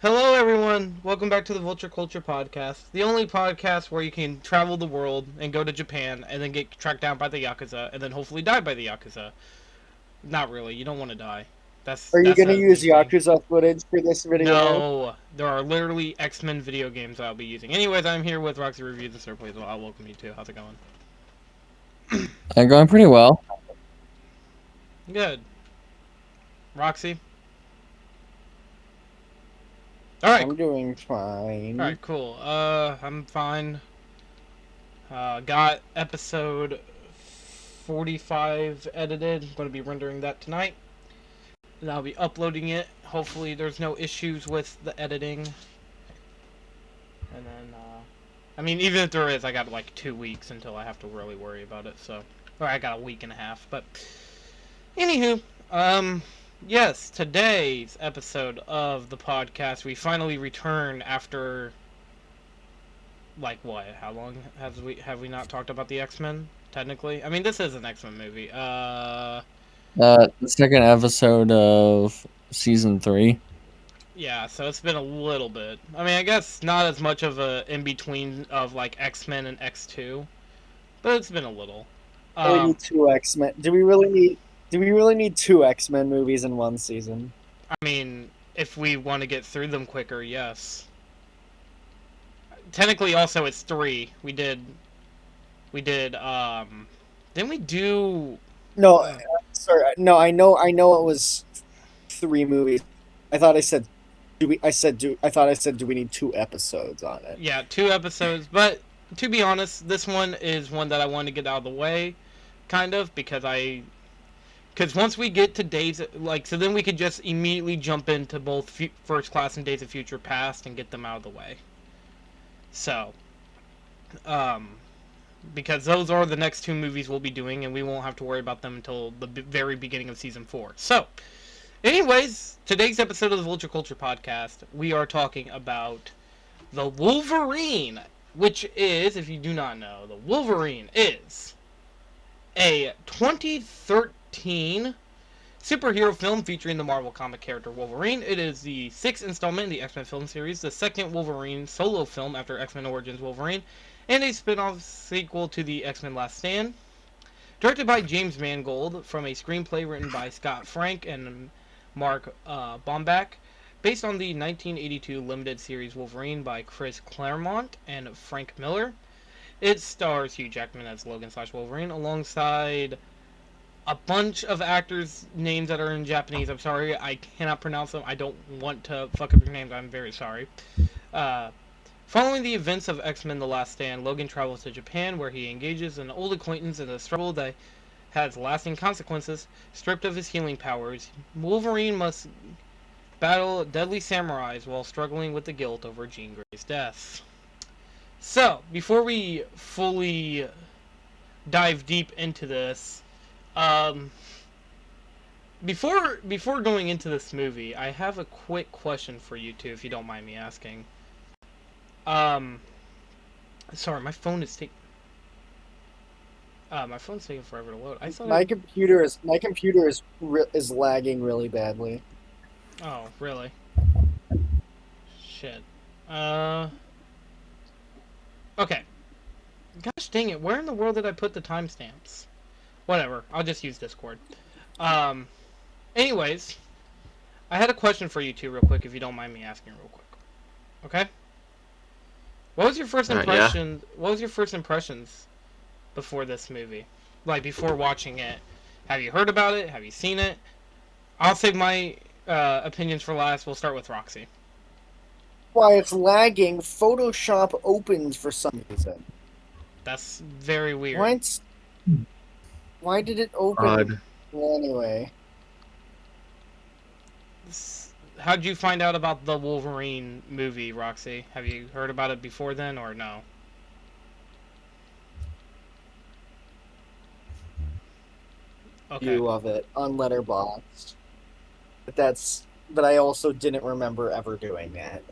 Hello, everyone. Welcome back to the Vulture Culture Podcast, the only podcast where you can travel the world and go to Japan and then get tracked down by the Yakuza and then hopefully die by the Yakuza. Not really. You don't want to die. That's Are you that's going to the use main thing. Yakuza footage for this video? No, there are literally X-Men video games I'll be using. Anyways, I'm here with RoxyReviews and Sirplayalot. I'll welcome you too. How's it going? Going pretty well. Good. Roxy. All right. I'm doing All fine. right. Cool. I'm fine. Got episode 45 edited. I'm going to be rendering that tonight. And I'll be uploading it. Hopefully there's no issues with the editing. And then, I mean, even if there is, I got like 2 weeks until I have to really worry about it. So, or I got a week and a half. But, anywho, yes, today's episode of the podcast, we finally return after, like, what? How long have we not talked about the X-Men? Technically, I mean, this is an X-Men movie. The second episode of season 3. Yeah, so it's been a little bit. I mean, I guess not as much of a in between of like X-Men and X2, but it's been a little. We need two X-Men. Do we really need two X-Men movies in one season? I mean, if we want to get through them quicker, yes. Technically, also it's 3. Didn't we do? No, sorry. No, I know it was 3 movies. I thought I said do we need 2 episodes on it? Yeah, 2 episodes. But to be honest, this one is one that I want to get out of the way, kind of, because once we get to so then we could just immediately jump into both First Class and Days of Future Past and get them out of the way. So, because those are the next 2 movies we'll be doing, and we won't have to worry about them until the very beginning of season 4. So, anyways, today's episode of the Vulture Culture Podcast, we are talking about the Wolverine, which is, if you do not know, the Wolverine is a 2013 superhero film featuring the Marvel comic character Wolverine. It is the 6th installment in the X-Men film series, the second Wolverine solo film after X-Men Origins Wolverine, and a spin-off sequel to the X-Men Last Stand. Directed by James Mangold from a screenplay written by Scott Frank and Mark Bombach, based on the 1982 limited series Wolverine by Chris Claremont and Frank Miller. It stars Hugh Jackman as Logan/Wolverine alongside a bunch of actors' names that are in Japanese. I'm sorry, I cannot pronounce them. I don't want to fuck up your names. I'm very sorry. Following the events of X-Men The Last Stand, Logan travels to Japan where he engages an old acquaintance in a struggle that has lasting consequences. Stripped of his healing powers, Wolverine must battle deadly samurais while struggling with the guilt over Jean Grey's death. So, before we fully dive deep into this, before going into this movie, I have a quick question for you two, if you don't mind me asking. Sorry, my phone is taking. My phone's taking forever to load. My computer is lagging really badly. Oh, really? Shit. Okay. Gosh dang it! Where in the world did I put the timestamps? Whatever. I'll just use Discord. Anyways, I had a question for you two, real quick, if you don't mind me asking, real quick. Okay. What was your first impression? Yeah. What was your first impressions before this movie? Like before watching it, have you heard about it? Have you seen it? I'll save my opinions for last. We'll start with Roxy. Why it's lagging? Photoshop opens for some reason. That's very weird. Why did it open? Odd. Well, anyway. How'd you find out about the Wolverine movie, Roxy? Have you heard about it before then, or no? Okay. View of it on Letterboxd. But I also didn't remember ever doing that.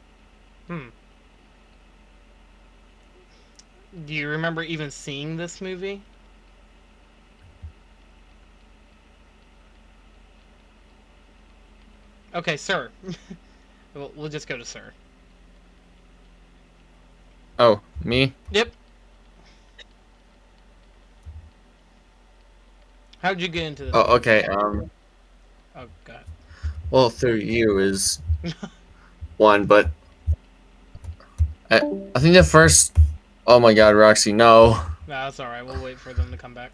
Do you remember even seeing this movie? Okay, sir. We'll just go to Sir. Oh, me? Yep. How'd you get into this? Oh, okay. Oh God. Well, through you is one, but I, I think the first. Oh my God, Roxy, no. Nah, that's all right. We'll wait for them to come back.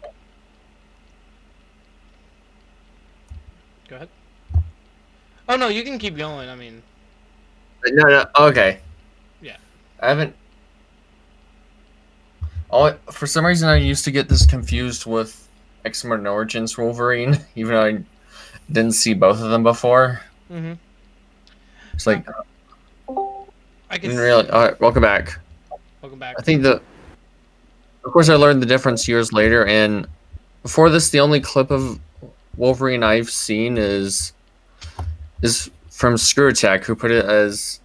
Go ahead. Oh no, you can keep going. I mean, No, okay. yeah. I haven't. Oh, for some reason, I used to get this confused with X-Men Origins Wolverine, even though I didn't see both of them before. Mm-hmm. It's like, I didn't guess. really. All right, welcome back. Welcome back. I think of course, I learned the difference years later, and before this, the only clip of Wolverine I've seen is from Screw Attack, who put it as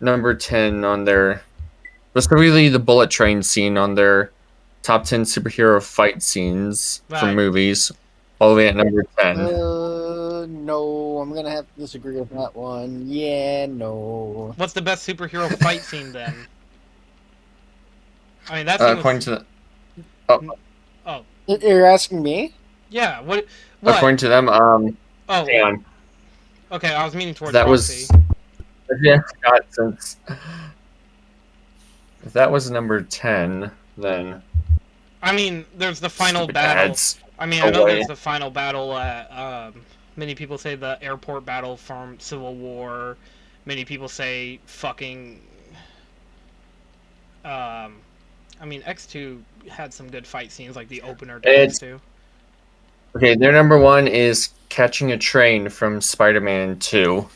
number 10 on their. Specifically, the bullet train scene on their top 10 superhero fight scenes from Right. movies, all the way at number 10. No, I'm gonna have to disagree with that one. Yeah, no. What's the best superhero fight scene then? I mean, that scene According was. to oh, Oh, You're asking me? yeah. What? according to them, Oh, hang on, okay. I was meaning towards that Roxy. was yeah, I forgot since if that was number 10, then I mean, there's the final stupid battle. ads. I mean, No I know way. there's the final battle at. Many people say the airport battle from Civil War. Many people say fucking. I mean, X2 had some good fight scenes, like the opener to It's X2. okay. Their number one is catching a train from Spider-Man 2.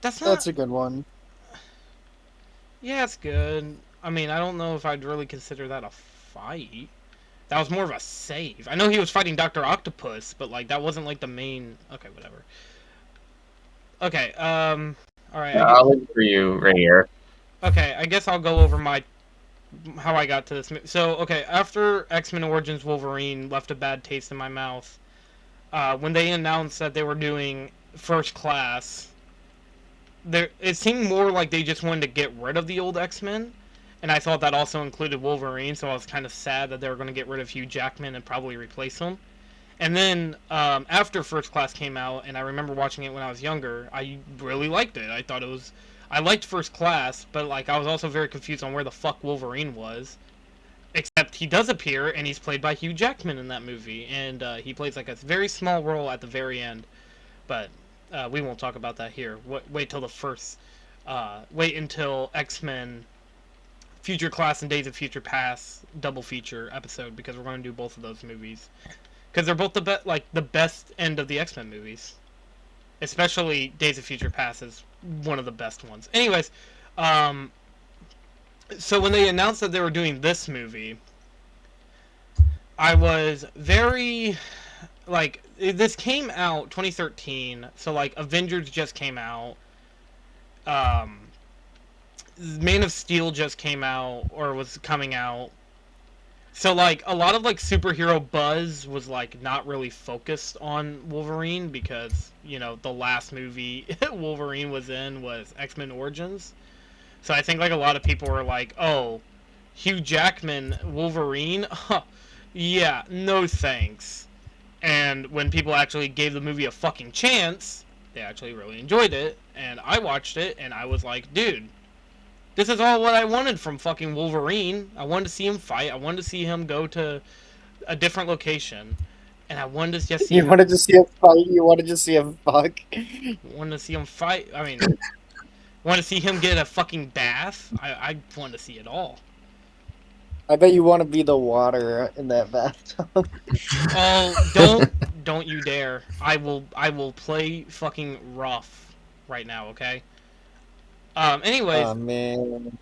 That's not. That's a good one. Yeah, it's good. I mean, I don't know if I'd really consider that a fight. That was more of a save. I know he was fighting Dr. Octopus, but like that wasn't like the main. Okay, whatever. Okay. All right. I'll leave it for you right here. Okay. I guess I'll go over how I got to this. So okay, after X-Men Origins Wolverine left a bad taste in my mouth, when they announced that they were doing First Class, it seemed more like they just wanted to get rid of the old X-Men. And I thought that also included Wolverine, so I was kind of sad that they were going to get rid of Hugh Jackman and probably replace him. And then after First Class came out, and I remember watching it when I was younger, I really liked it. I thought it was, I liked First Class, but like I was also very confused on where the fuck Wolverine was. Except he does appear, and he's played by Hugh Jackman in that movie, and he plays like a very small role at the very end. But we won't talk about that here. Wait till the first. Wait until X-Men Future Class and Days of Future Past double feature episode, because we're going to do both of those movies because they're both the best end of the X-Men movies. Especially Days of Future Past is one of the best ones. Anyways, so when they announced that they were doing this movie, I was very like, this came out 2013, so like Avengers just came out. Man of Steel just came out, or was coming out. So like a lot of like superhero buzz was like not really focused on Wolverine, because you know the last movie Wolverine was in was X-Men Origins. So I think like a lot of people were like, "Oh, Hugh Jackman Wolverine? Huh, yeah, no thanks." And when people actually gave the movie a fucking chance, they actually really enjoyed it, and I watched it and I was like, "Dude, this is all what I wanted from fucking Wolverine. I wanted to see him fight. I wanted to see him go to a different location. And I wanted to just see You wanted to see him fight. You wanted to see him fuck. wanted to see him fight. I mean, wanted to see him get a fucking bath. I wanted to see it all. I bet you want to be the water in that bathtub. Oh, don't you dare. I will play fucking rough right now, okay? Anyways, Oh man.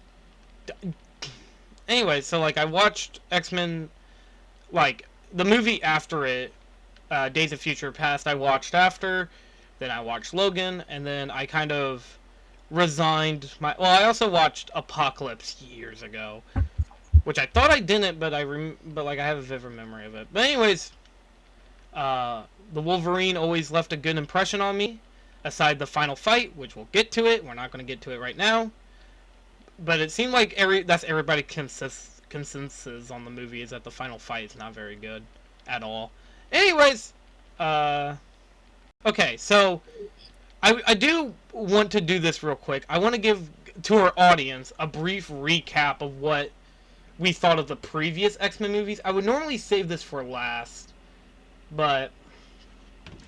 so like I watched X-Men, like the movie after it, Days of Future Past I watched after, then I watched Logan, and then I kind of resigned my, well, I also watched Apocalypse years ago, which I thought I didn't, but but like I have a vivid memory of it. But anyways, the Wolverine always left a good impression on me. aside the final fight, which we'll get to it. We're not going to get to it right now. But it seemed like that's everybody consensus on the movie is that the final fight is not very good at all. Anyways, okay, so I do want to do this real quick. I want to give to our audience a brief recap of what we thought of the previous X-Men movies. I would normally save this for last, but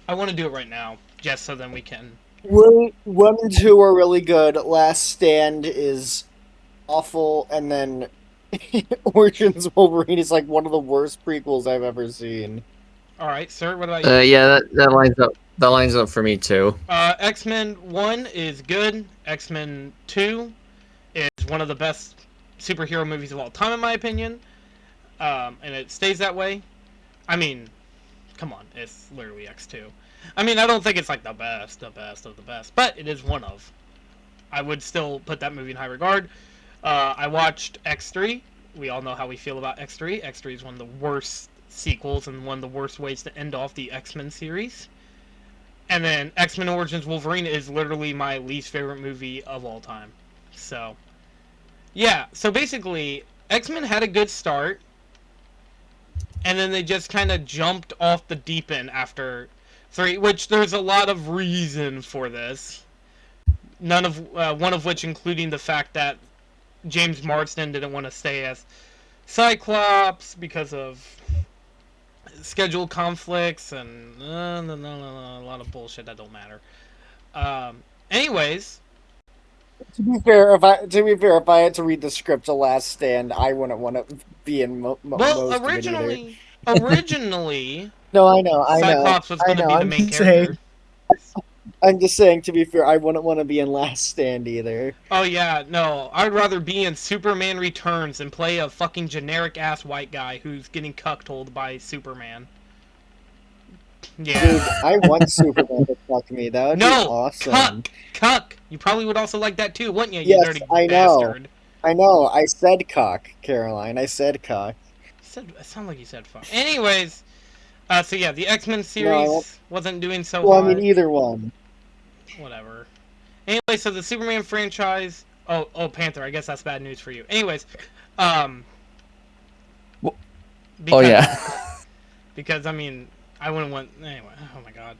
I want to do it right now, just so then we can. 1 and 2 are really good. Last Stand is awful, and then Origins Wolverine is like one of the worst prequels I've ever seen. All right, sir. What about you? Yeah, that lines up. That lines up for me too. X-Men 1 is good. X-Men 2 is one of the best superhero movies of all time, in my opinion. And it stays that way. I mean, come on, it's literally X2. I mean, I don't think it's like the best of the best, but it is one of. I would still put that movie in high regard. I watched X3. We all know how we feel about X3. X3 is one of the worst sequels and one of the worst ways to end off the X-Men series. And then X-Men Origins Wolverine is literally my least favorite movie of all time. So, yeah. So basically, X-Men had a good start, and then they just kind of jumped off the deep end after 3, which there's a lot of reason for this. One of which including the fact that James Marsden didn't want to stay as Cyclops because of schedule conflicts and a lot of bullshit that don't matter. Anyways, To be fair, if I had to read the script to Last Stand, I wouldn't want to be in most well, of it either. originally, No, I know. Cyclops was going to be the I'm main just character. I'm just saying, to be fair, I wouldn't want to be in Last Stand either. Oh yeah, no, I'd rather be in Superman Returns and play a fucking generic ass white guy who's getting cuckolded by Superman. Yeah. Dude, I want Superman to fuck me. That would be awesome. Cuck. You probably would also like that too, wouldn't you? You Yes, dirty I know. bastard. I know. I said cock, Caroline. I said cock. It sounded like you said fuck. Anyways, so yeah, the X-Men series No, wasn't doing so well, hot. I mean, either one. Whatever. Anyway, so the Superman franchise. Oh, Panther. I guess that's bad news for you. Anyways, Oh because, yeah. because I mean, I wouldn't want. Anyway, oh my god.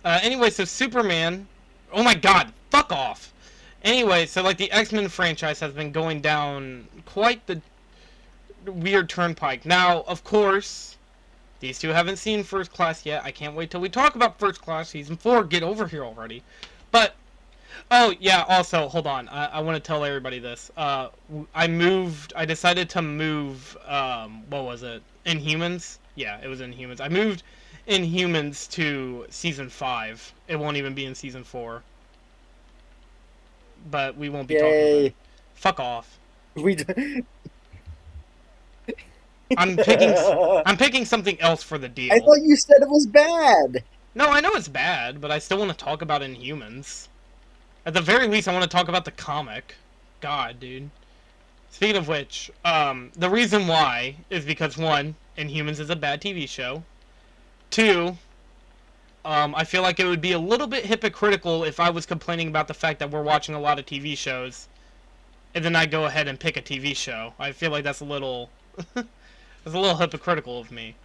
Anyway, so Superman. Oh my god, fuck off. Anyway, so like the X-Men franchise has been going down quite the weird turnpike. Now, of course, these two haven't seen First Class yet. I can't wait till we talk about First Class Season 4. Get over here already. But, oh, yeah, also, hold on. I want to tell everybody this. I decided to move, what was it? Inhumans? Yeah, it was Inhumans. I moved Inhumans to Season 5. It won't even be in Season 4. But we won't be talking about it. Fuck off. I'm picking something else for the deal. I thought you said it was bad. No, I know it's bad, but I still want to talk about Inhumans. At the very least, I want to talk about the comic. God, dude. Speaking of which, the reason why is because 1, Inhumans is a bad TV show. 2, I feel like it would be a little bit hypocritical if I was complaining about the fact that we're watching a lot of TV shows, and then I go ahead and pick a TV show. I feel like that's a little... It's a little hypocritical of me.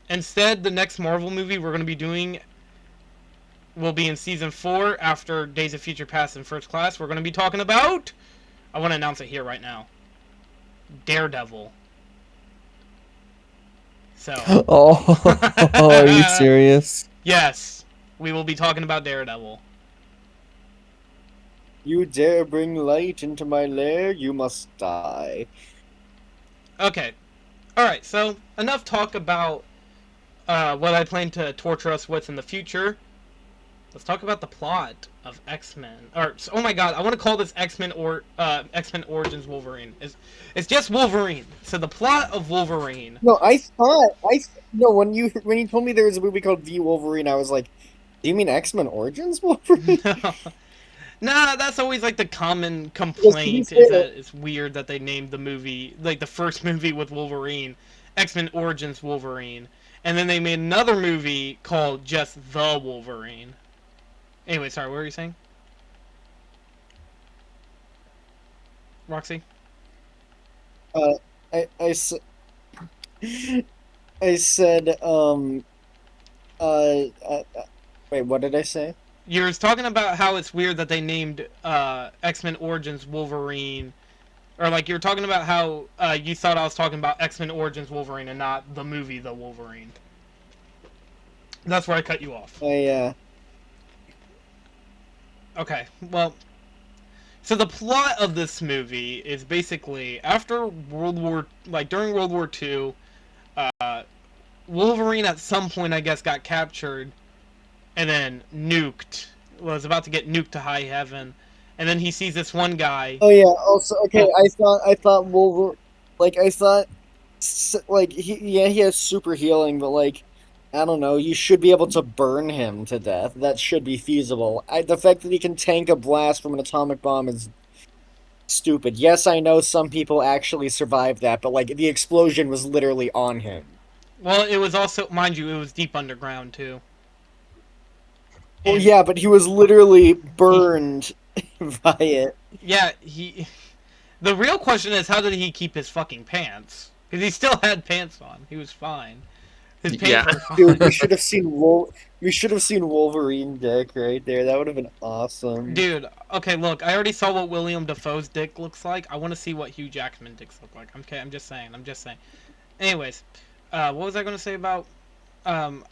Instead, the next Marvel movie we're going to be doing will be in Season 4 after Days of Future Past and First Class. We're going to be talking about... I want to announce it here right now. Daredevil. So... Oh, are you serious? Yes. We will be talking about Daredevil. You dare bring light into my lair, you must die. Okay. Alright, so enough talk about what I plan to torture us with in the future. Let's talk about the plot of X-Men. Oh my god, I want to call this X-Men Origins Wolverine. It's just Wolverine. So the plot of Wolverine. No, when you told me there was a movie called The Wolverine, I was like, do you mean X-Men Origins Wolverine? Nah, that's always like the common complaint, is that it's weird that they named the movie, like the first movie with Wolverine, X-Men Origins Wolverine. And then they made another movie called just The Wolverine. Anyway, sorry, what were you saying? Roxy? Uh, I said, wait, what did I say? You were talking about how it's weird that they named X-Men Origins Wolverine. Or, like, you were talking about how you thought I was talking about X-Men Origins Wolverine and not the movie The Wolverine. That's where I cut you off. Okay, well, so the plot of this movie is basically after during World War II, Wolverine at some point, I guess, got captured and then nuked. Was about to get nuked to high heaven, and then he sees this one guy. Oh yeah. Also, okay. And, I thought Wolverine, like I thought, like he has super healing, but like I don't know. You should be able to burn him to death. That should be feasible. The fact that he can tank a blast from an atomic bomb is stupid. Yes, I know some people actually survived that, but like the explosion was literally on him. well, it was also, mind you, it was deep underground too. Well, And yeah, but he was literally burned by it. yeah, the real question is, how did he keep his fucking pants? Because he still had pants on. He was fine. His pants Yeah. were fine. Dude, we should have seen Wolverine dick right there. That would have been awesome. Dude, okay, look, I already saw what William Dafoe's dick looks like. I want to see what Hugh Jackman's dicks look like. Okay, I'm just saying. Anyways, what was I going to say about I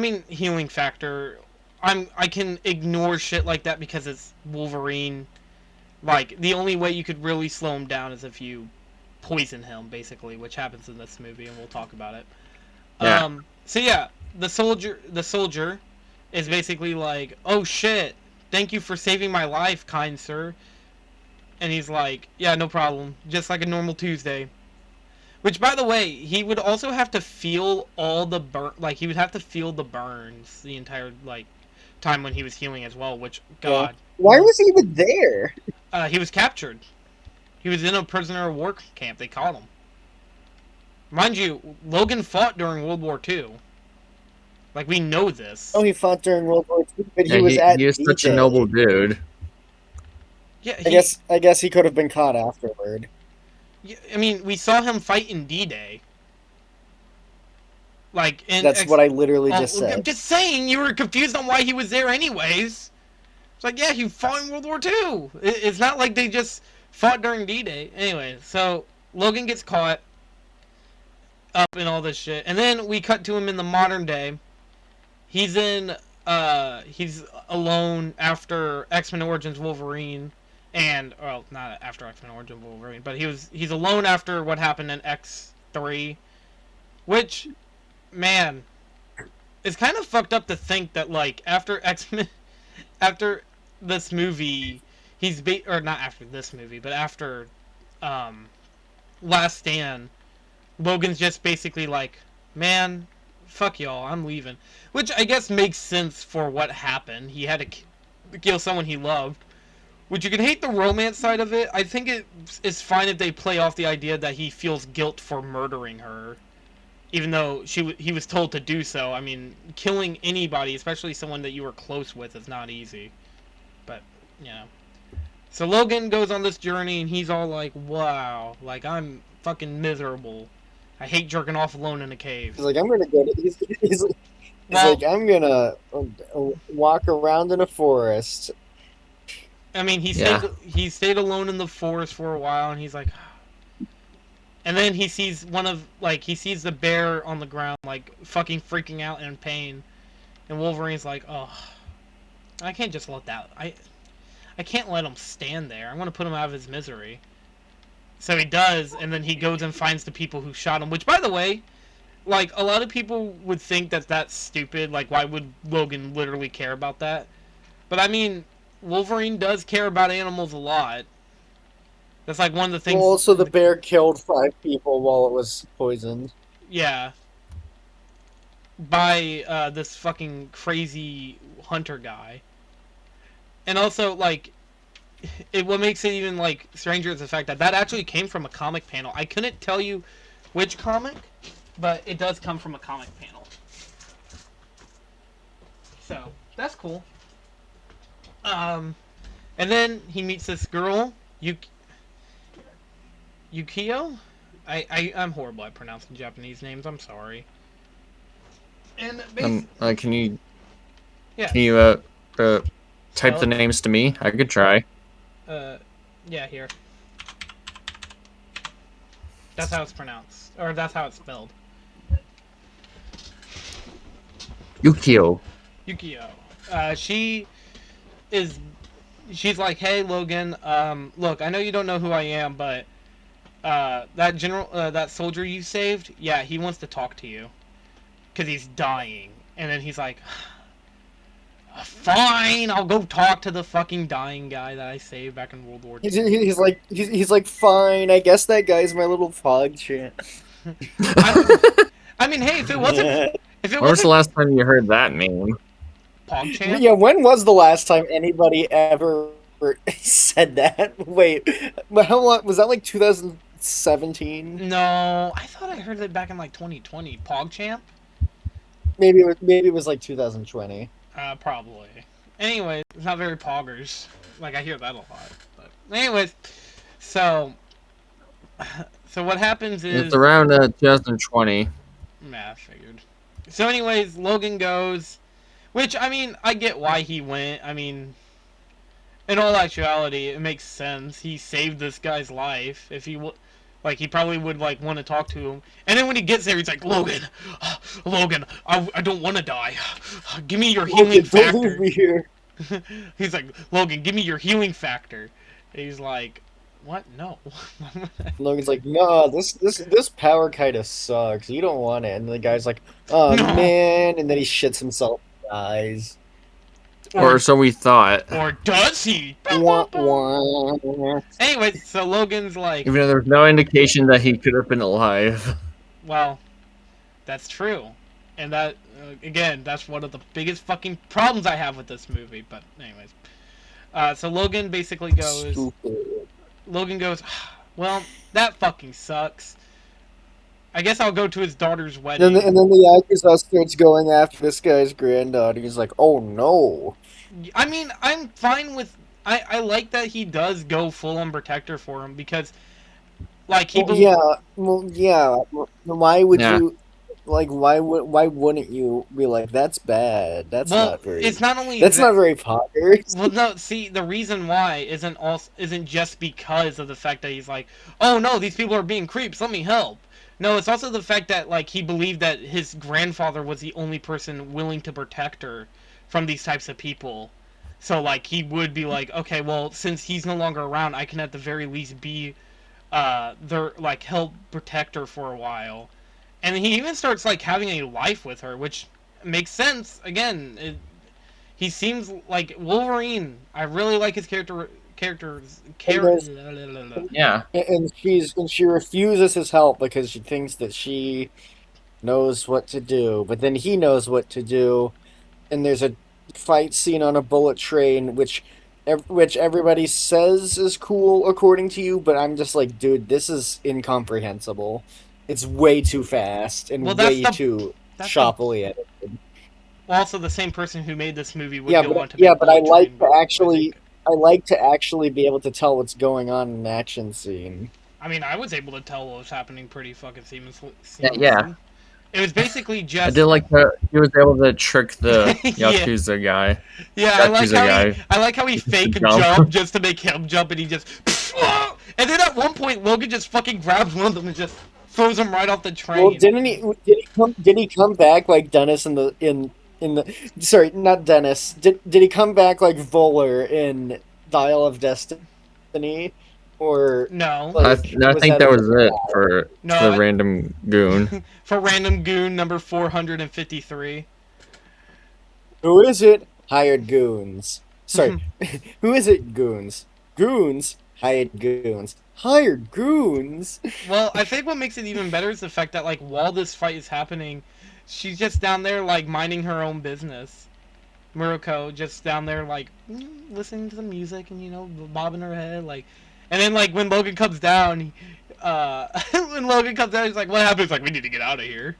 mean healing factor. I can ignore shit like that because it's Wolverine. Like, the only way you could really slow him down is if you poison him, basically, which happens in this movie, and we'll talk about it. Yeah. So yeah, the soldier is basically like, "Oh shit, thank you for saving my life, kind sir." And he's like, "Yeah, no problem, just like a normal Tuesday." Which, by the way, he would also have to feel all the he would have to feel the burns the entire time when he was healing as well. Which, God, Why was he even there? he was captured. He was in a prisoner of war camp. They caught him. Mind you, Logan fought during World War II. Like, we know this. Oh, he fought during World War II, but Yeah, he was at he is such a D-Day. noble dude. Yeah, I guess he could have been caught afterward. I mean, we saw him fight in D-Day. Like, That's what I literally just said. I'm just saying, you were confused on why he was there anyways. It's like, yeah, he fought in World War II. It's not like they just fought during D-Day. Anyway, so Logan gets caught up in all this shit. And then we cut to him in the modern day. He's alone after X-Men Origins Wolverine. And, well, not after X-Men Origins Wolverine, but he's alone after what happened in X3. Which, man, it's kind of fucked up to think that, like, after X-Men, after this movie, or not after this movie, but after Last Stand, Logan's just basically like, man, fuck y'all, I'm leaving. Which I guess makes sense for what happened. He had to kill someone he loved. Which, you can hate the romance side of it. I think it's fine if they play off the idea that he feels guilt for murdering her. Even though he was told to do so. I mean, killing anybody, especially someone that you were close with, is not easy. But, you know. So Logan goes on this journey, and he's all like, wow, like, I'm fucking miserable. I hate jerking off alone in a cave. He's like, I'm gonna go to. He's like, I'm gonna walk around in a forest. I mean, he stayed alone in the forest for a while, and he's like, and then he sees he sees the bear on the ground, like, fucking freaking out in pain, and Wolverine's like, oh, I can't just let that, I can't let him stand there. I want to put him out of his misery. So he does, and then he goes and finds the people who shot him, which, by the way, like, a lot of people would think that that's stupid, like, why would Logan literally care about that? But, I mean, Wolverine does care about animals a lot. That's like one of the things. Well, also, the bear killed 5 people while it was poisoned. Yeah. By this fucking crazy hunter guy. And also, like, what makes it even, like, stranger is the fact that actually came from a comic panel. I couldn't tell you which comic, but it does come from a comic panel. So that's cool. And then he meets this girl, Yukio. I'm horrible at pronouncing Japanese names. I'm sorry. And Can you yeah, can you type the names to me? I could try. Yeah, here. That's how it's pronounced, or that's how it's spelled. Yukio. Yukio. She is. She's like, hey Logan. Look, I know you don't know who I am, but that soldier you saved, yeah, he wants to talk to you, cause he's dying. And then he's like, fine, I'll go talk to the fucking dying guy that I saved back in World War II. He's like, fine. I guess that guy's my little pog chant. I mean, hey, if it wasn't, when was the last time you heard that name? PogChamp? Yeah, when was the last time anybody ever said that? Wait, how long was that? Like 2017? No, I thought I heard it back in like 2020. PogChamp? Maybe it was like 2020. Probably. Anyway, it's not very poggers. Like I hear that a lot. But anyways, so what happens is It's around 2020. Nah, I figured. So anyways, Logan goes, which I mean, I get why he went. I mean, in all actuality, it makes sense. He saved this guy's life. If he would, like, he probably would like want to talk to him. And then when he gets there, he's like, Logan, Logan, I don't want to die. Give me your healing factor. Don't leave me here. He's like, Logan, give me your healing factor. And he's like, what? No. Logan's like, no, this power kind of sucks. You don't want it. And the guy's like, oh No. man, and then he shits himself and dies. Or so we thought. Or does he? Wah, wah. Anyway, so Logan's like, Even though there's no indication that he could have been alive. well, that's true. And that, again, that's one of the biggest fucking problems I have with this movie. But anyways. So Logan basically goes... Stupid. Logan goes, well, that fucking sucks. I guess I'll go to his daughter's wedding. And then the Yakuza starts going after this guy's granddaughter. He's like, oh no. I mean, I'm fine with... I like that he does go full-on protector for him, because, like, he... Yeah. Why would you... Like, why wouldn't you be like, that's bad? That's not very... It's not only That's not very popular. Well, no, see, the reason why isn't just because of the fact that he's like, oh no, these people are being creeps, let me help. No, it's also the fact that, like, he believed that his grandfather was the only person willing to protect her from these types of people. So, like, he would be like, okay, well, since he's no longer around, I can at the very least be, help protect her for a while. And he even starts, like, having a life with her, which makes sense. Again, he seems like Wolverine. I really like his character. Yeah. And she refuses his help because she thinks that she knows what to do, but then he knows what to do, and there's a fight scene on a bullet train, which everybody says is cool according to you, but I'm just like, dude, this is incomprehensible. It's way too fast and way too shoppily edited. Also, the same person who made this movie would go on to make but I like Train, I like to actually be able to tell what's going on in an action scene. I mean, I was able to tell what was happening pretty fucking seamlessly. Yeah. It was basically just... I did like that he was able to trick the Yakuza guy. Yeah, I like how he fake jump just to make him jump, and he just... And then at one point, Logan just fucking grabs one of them and just throws him right off the train. Well, did he come back like Dennis in the sorry, not Dennis. Did he come back like Vulture in Dial of Destiny? Or no? Like, I think that was it for the random goon. For random goon number 453. Who is it? Hired goons. Sorry, who is it? Goons. Goons. Hired goons. Hired goons. Well, I think what makes it even better is the fact that, like, while this fight is happening, she's just down there, like, minding her own business. Murako just down there, like, listening to the music and, bobbing her head, like... And then, like, when Logan comes down, when Logan comes out, he's like, "What happened?" He's like, "We need to get out of here."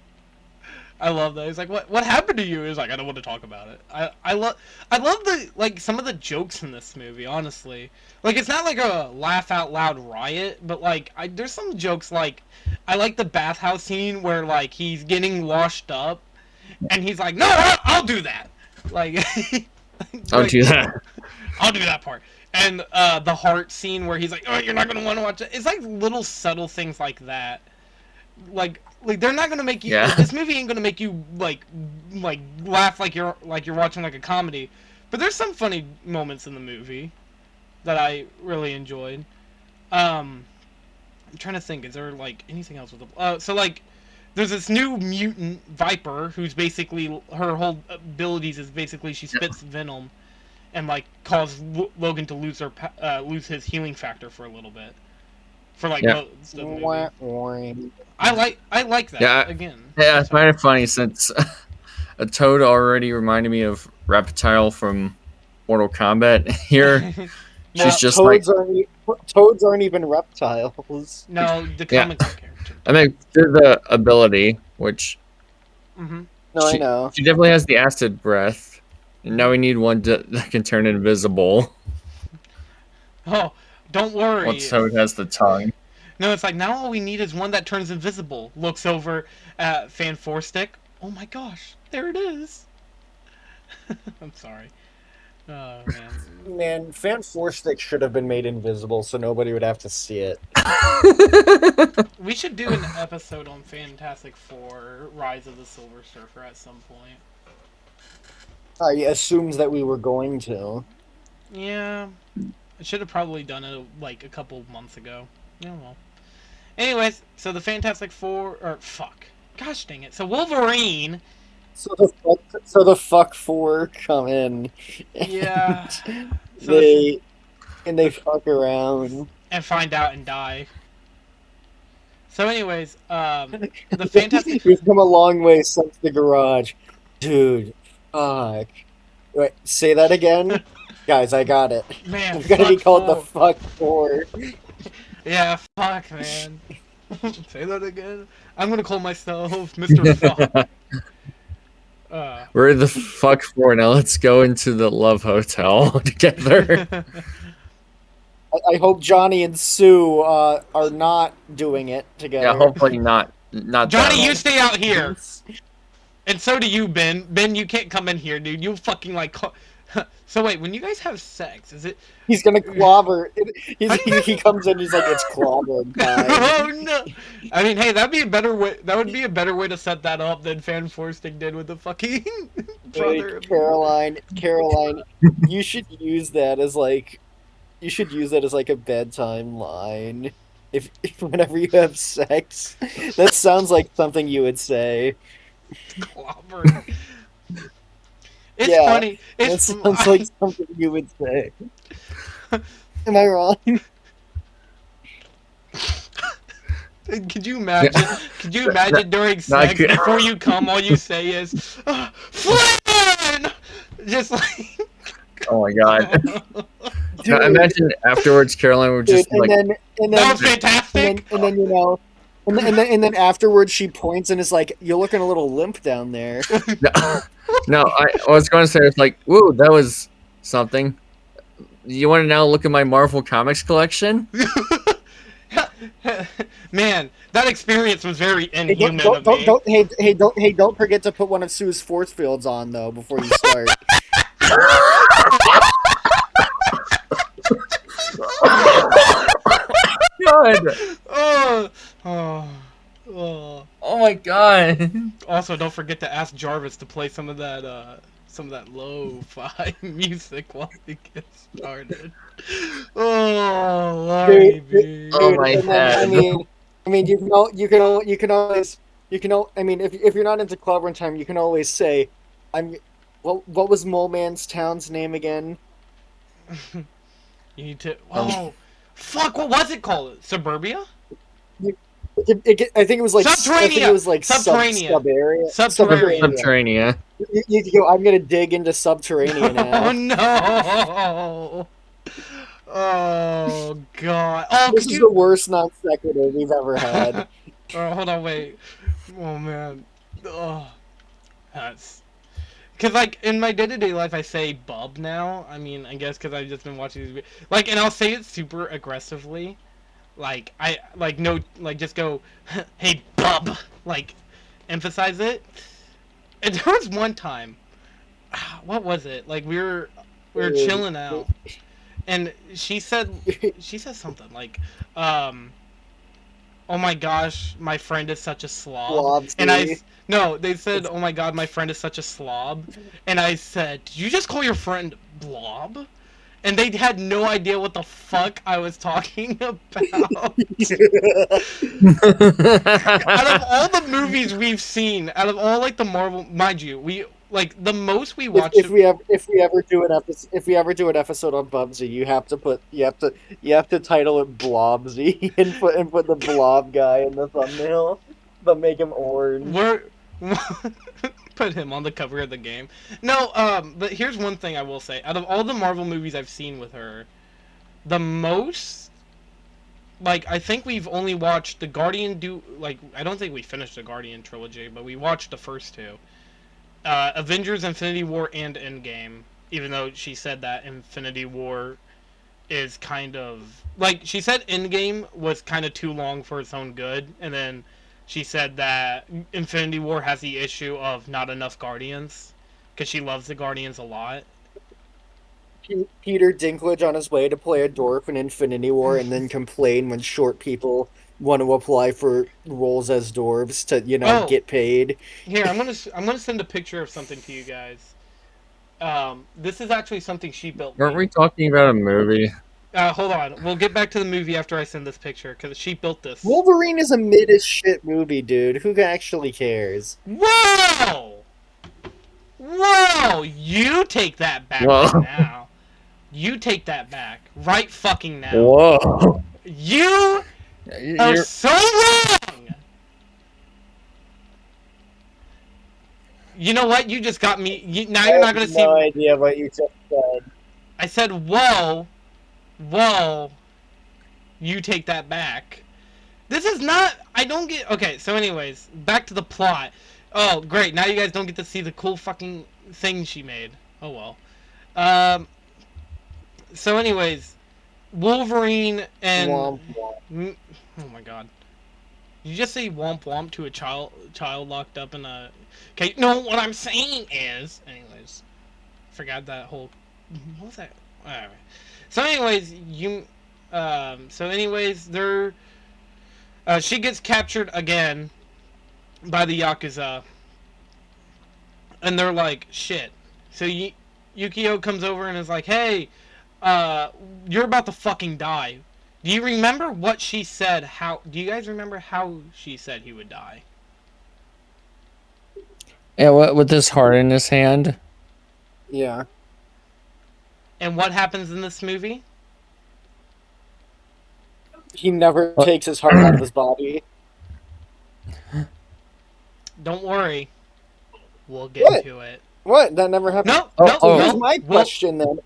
I love that. He's like, "What happened to you?" He's like, "I don't want to talk about it." I love the like some of the jokes in this movie. Honestly, like it's not like a laugh out loud riot, but like there's some jokes like I like the bathhouse scene where like he's getting washed up, and he's like, "No, I'll do that." Like, I'll do that. I'll do that part. And the heart scene where he's like, "Oh, you're not gonna want to watch it." It's like little subtle things like that. Like they're not gonna make you. Yeah. This movie ain't gonna make you like laugh like you're watching like a comedy. But there's some funny moments in the movie that I really enjoyed. I'm trying to think. Is there like anything else with the? So like, there's this new mutant Viper who's basically her whole abilities is basically she spits venom, and like cause Logan to lose his healing factor for a little bit. For like most of the movie. I like that. Yeah, again. Yeah, it's kind of funny since a toad already reminded me of Reptile from Mortal Kombat. Here, she's just toads aren't even reptiles. No, the comic book character. I mean, through the ability, which No, I know. She definitely has the acid breath. And now we need one that can turn invisible. Oh, don't worry. Well, Toad has the tongue. No, it's like now all we need is one that turns invisible. Looks over at Fan Four Stick. Oh my gosh, there it is. I'm sorry. Oh man. Man, Fan Four Stick should have been made invisible so nobody would have to see it. We should do an episode on Fantastic Four: Rise of the Silver Surfer at some point. I assumed that we were going to. Yeah, I should have probably done it like a couple months ago. Yeah, well. Anyways, so the Fantastic Four, or fuck, gosh dang it. So Wolverine. So the fuck four come in. Yeah. So they fuck around and find out and die. So, anyways, the Fantastic. We've come a long way since the garage, dude. Fuck. Wait, say that again, guys. I got it. Man, I'm gonna be called the fuck fuck four. Yeah, fuck, man. Say that again. I'm gonna call myself Mr. Fuck. We're the fuck four now. Let's go into the Love Hotel together. I hope Johnny and Sue are not doing it together. Yeah, hopefully not. Not Johnny, that you stay out here. And so do you, Ben. Ben, you can't come in here, dude. You fucking like. So wait, when you guys have sex, is it? He's gonna clobber. He comes in. He's like, "It's clobbered." Oh no! I mean, hey, that'd be a better way. That would be a better way to set that up than Fan Forsting did with the fucking brother. Caroline, you should use that as like, a bedtime line. If whenever you have sex, that sounds like something you would say. Clobbering. It's funny. It sounds like something you would say. Am I wrong? Could you imagine? Could you imagine during sex before you come, all you say is "Flynn!" Just like. Oh my god! Dude. Imagine afterwards, Caroline would just and then, that was fantastic. And then you know. And then afterwards she points and is like, "You're looking a little limp down there." No, I was going to say, it's like, woo, that was something. You want to now look at my Marvel Comics collection? Man, that experience was very inhuman of me. Don't forget to put one of Sue's force fields on though before you start. God. Oh my god. Also, don't forget to ask Jarvis to play some of that lo-fi music while he gets started. Oh, Lordy. Oh my god. I mean, you can always, I mean, if you're not into clobbering time, you can always say, what was Mole Man's town's name again? You need to. Oh, fuck! What was it called? Suburbia? I think it was like Subterranea. I think it was like Subterranea. Subterranea. You go. I'm gonna dig into Subterranea now. Oh no! Oh god. Oh, This could is the you? worst non sequitur we've ever had. Oh, hold on, wait. Oh man. Oh, that's. Cause like in my day-to-day life, I say bub now. I mean, I guess because I've just been watching these. Like, and I'll say it super aggressively. Like I like no like just go, hey bub. Like, emphasize it. And there was one time. What was it? Like we were chilling out, and she said something like, "Oh my gosh, my friend is such a slob," and Flopsy. no, they said, "Oh my god, my friend is such a slob," and I said, "Did you just call your friend blob?" And they had no idea what the fuck I was talking about. Out of all the movies we've seen, out of all like the Marvel, mind you, we like the most we watched. If we ever do an episode on Bubsy, you have to title it Blobsy and put the blob guy in the thumbnail, but make him orange. We're put him on the cover of the game. No, but here's one thing I will say. Out of all the Marvel movies I've seen with her, the most like I think we've only watched the Guardian I don't think we finished the Guardian trilogy, but we watched the first two. Avengers Infinity War and Endgame, even though she said that Infinity War is kind of like she said Endgame was kind of too long for its own good, and then she said that Infinity War has the issue of not enough Guardians because she loves the Guardians a lot. Peter Dinklage on his way to play a dwarf in Infinity War, and then complain when short people want to apply for roles as dwarves to Oh, get paid. here I'm gonna send a picture of something to you guys. This is actually something she built Weren't me. we talking about a movie? Hold on, we'll get back to the movie after I send this picture because she built this. Wolverine is a mid as shit movie, dude. Who actually cares? Whoa! Whoa! You take that back Whoa. right now. You take that back right fucking now. Whoa. You are You're, so wrong! You know what? You just got me. Now you're not gonna see. No idea what you just said. I said, whoa. Whoa. You take that back. This is not. I don't get. Okay, so, anyways, back to the plot. Oh, great. Now you guys don't get to see the cool fucking thing she made. Oh, well. So, anyways, Wolverine and. Womp womp. Oh my god. Did you just say womp womp to a child locked up in a. Okay, no, what I'm saying is. Anyways. Forgot that whole. What was that? Alright. So, anyways, they're. She gets captured again by the Yakuza. And they're like, shit. So Yukio comes over and is like, hey, you're about to fucking die. Do you remember what she said? Do you guys remember how she said he would die? yeah, with this heart in his hand. Yeah. And what happens in this movie? He never What? takes his heart out of his body. Don't worry. We'll get What? to it. What? That never happened. No, Oh, no, oh. Here's no. my question then.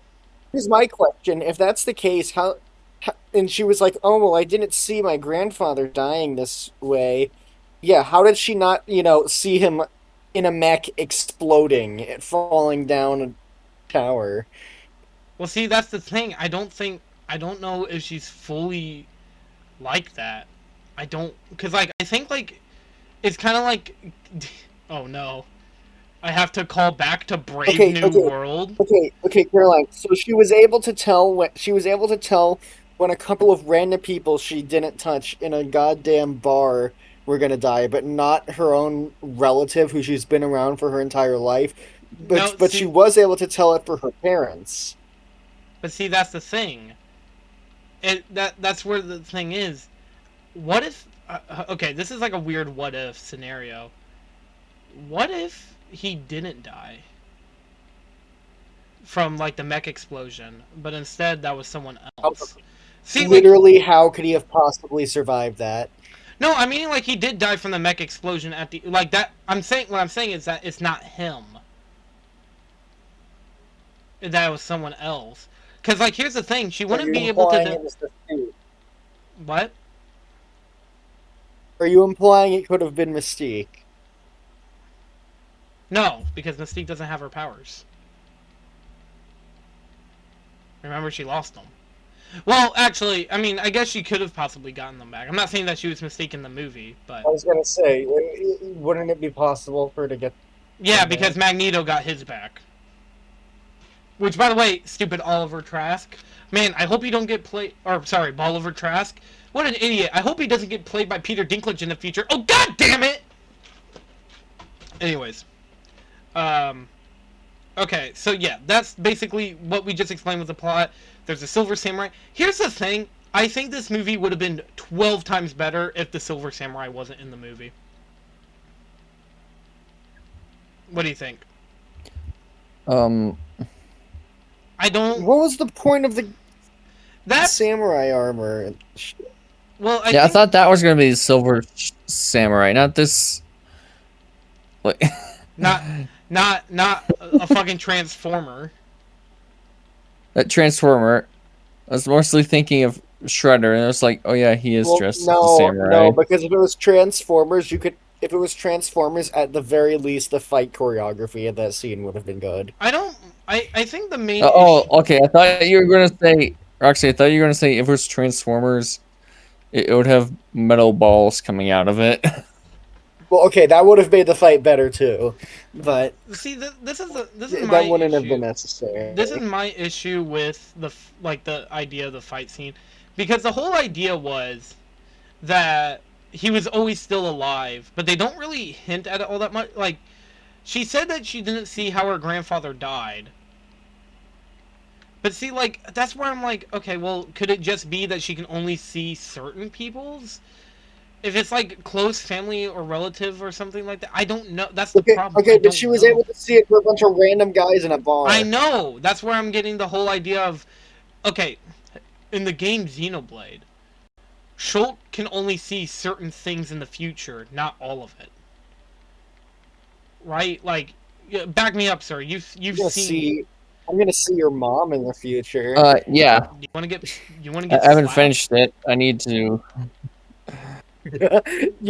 Here's my question. If that's the case, how and she was like, "Oh, well, I didn't see my grandfather dying this way." Yeah, how did she not, see him in a mech exploding, falling down a tower? Well, see, that's the thing. I don't know if she's fully like that. Because, like, I think, like, it's kind of like, oh no. I have to call back to Brave New World. Okay, Caroline. So she was able to tell when a couple of random people she didn't touch in a goddamn bar were gonna die, but not her own relative who she's been around for her entire life. But she was able to tell it for her parents. But see, that's the thing. That's where the thing is. What if? Okay, this is like a weird what if scenario. What if he didn't die from like the mech explosion, but instead that was someone else? See, literally, how could he have possibly survived that? No, I mean like he did die from the mech explosion at the like that. What I'm saying is that it's not him. That was someone else. Because, like, here's the thing. She Are wouldn't you be able to... implying it was Mystique? What? Are you implying it could have been Mystique? No, because Mystique doesn't have her powers. Remember, she lost them. Well, actually, I mean, I guess she could have possibly gotten them back. I'm not saying that she was Mystique in the movie, but... I was gonna say, wouldn't it be possible for her to get... Yeah, because Magneto got his back. Which, by the way, stupid Oliver Trask. Man, I hope you don't get played... Or, sorry, Bolivar Trask. What an idiot. I hope he doesn't get played by Peter Dinklage in the future. Oh, god damn it! Anyways. Okay, so yeah, that's basically what we just explained with the plot. There's a Silver Samurai. Here's the thing. I think this movie would have been 12 times better if the Silver Samurai wasn't in the movie. What do you think? Um, I don't... What was the point of the That's... samurai armor? Well, I thought that was gonna be the Silver Samurai, not this. Like, not a fucking Transformer. that Transformer. I was mostly thinking of Shredder, and I was like, oh yeah, he is dressed as a samurai. No, because if it was Transformers, if it was Transformers, at the very least, the fight choreography of that scene would have been good. I think the main okay. I thought you were gonna say, Roxy. I thought you were gonna say if it was Transformers, it would have metal balls coming out of it. Well, okay, that would have made the fight better too, but see, this is my that wouldn't issue. have been necessary. This is my issue with the idea of the fight scene, because the whole idea was that he was always still alive, but they don't really hint at it all that much. Like, she said that she didn't see how her grandfather died. But see, like, that's where I'm like, okay, well, could it just be that she can only see certain people's? If it's, like, close family or relative or something like that, I don't know. That's the problem. Okay, but she was able to see it for a bunch of random guys in a bar. I know! That's where I'm getting the whole idea of... Okay, in the game Xenoblade, Schultz can only see certain things in the future, not all of it. Right? Like, back me up, sir. You've seen... I'm gonna see your mom in the future. Yeah. You want to get I haven't slapped? finished it. I need to. Are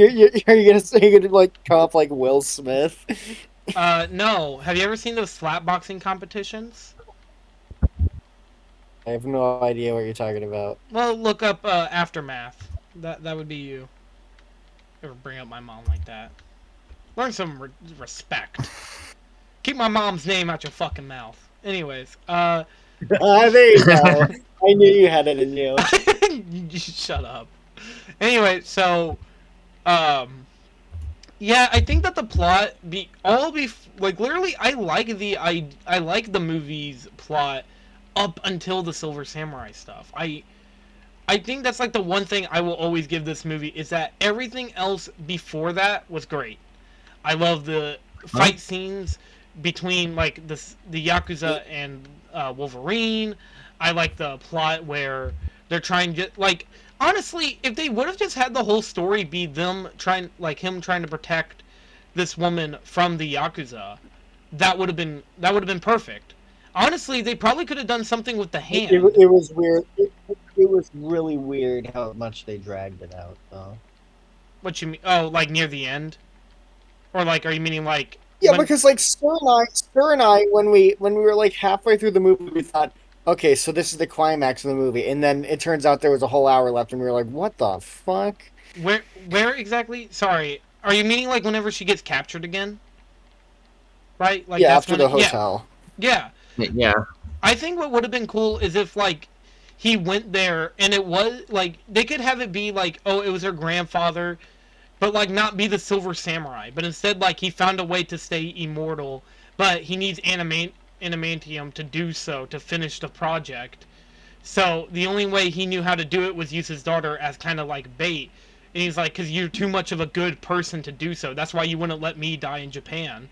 you gonna like comp like Will Smith? No. Have you ever seen those slap boxing competitions? I have no idea what you're talking about. Well, look up Aftermath. That would be you. Ever bring up my mom like that? Learn some respect. Keep my mom's name out your fucking mouth. Anyways, there you go. I knew you had it in you. you just shut up. Anyway, so, yeah, I think that the plot like literally, I like the movie's plot up until the Silver Samurai stuff. I think that's like the one thing I will always give this movie is that everything else before that was great. I love the fight scenes between like the Yakuza and Wolverine. I like the plot where they're trying to like honestly, if they would have just had the whole story be them him trying to protect this woman from the Yakuza, that would have been perfect. Honestly, they probably could have done something with the hand. It was weird. It was really weird how much they dragged it out, though. What you mean? Oh, like near the end, or like, are you meaning like? Yeah, because like Stir and I, when we were like halfway through the movie, we thought, okay, so this is the climax of the movie, and then it turns out there was a whole hour left, and we were like, what the fuck? Where exactly? Sorry, are you meaning like whenever she gets captured again? Right? Like yeah, that's after the hotel. Yeah. Yeah. I think what would have been cool is if like he went there and it was like they could have it be like, oh, it was her grandfather, but like not be the Silver Samurai, but instead like he found a way to stay immortal, but he needs adamantium to do so to finish the project. So the only way he knew how to do it was use his daughter as kind of like bait. And he's like, because you're too much of a good person to do so. That's why you wouldn't let me die in Japan.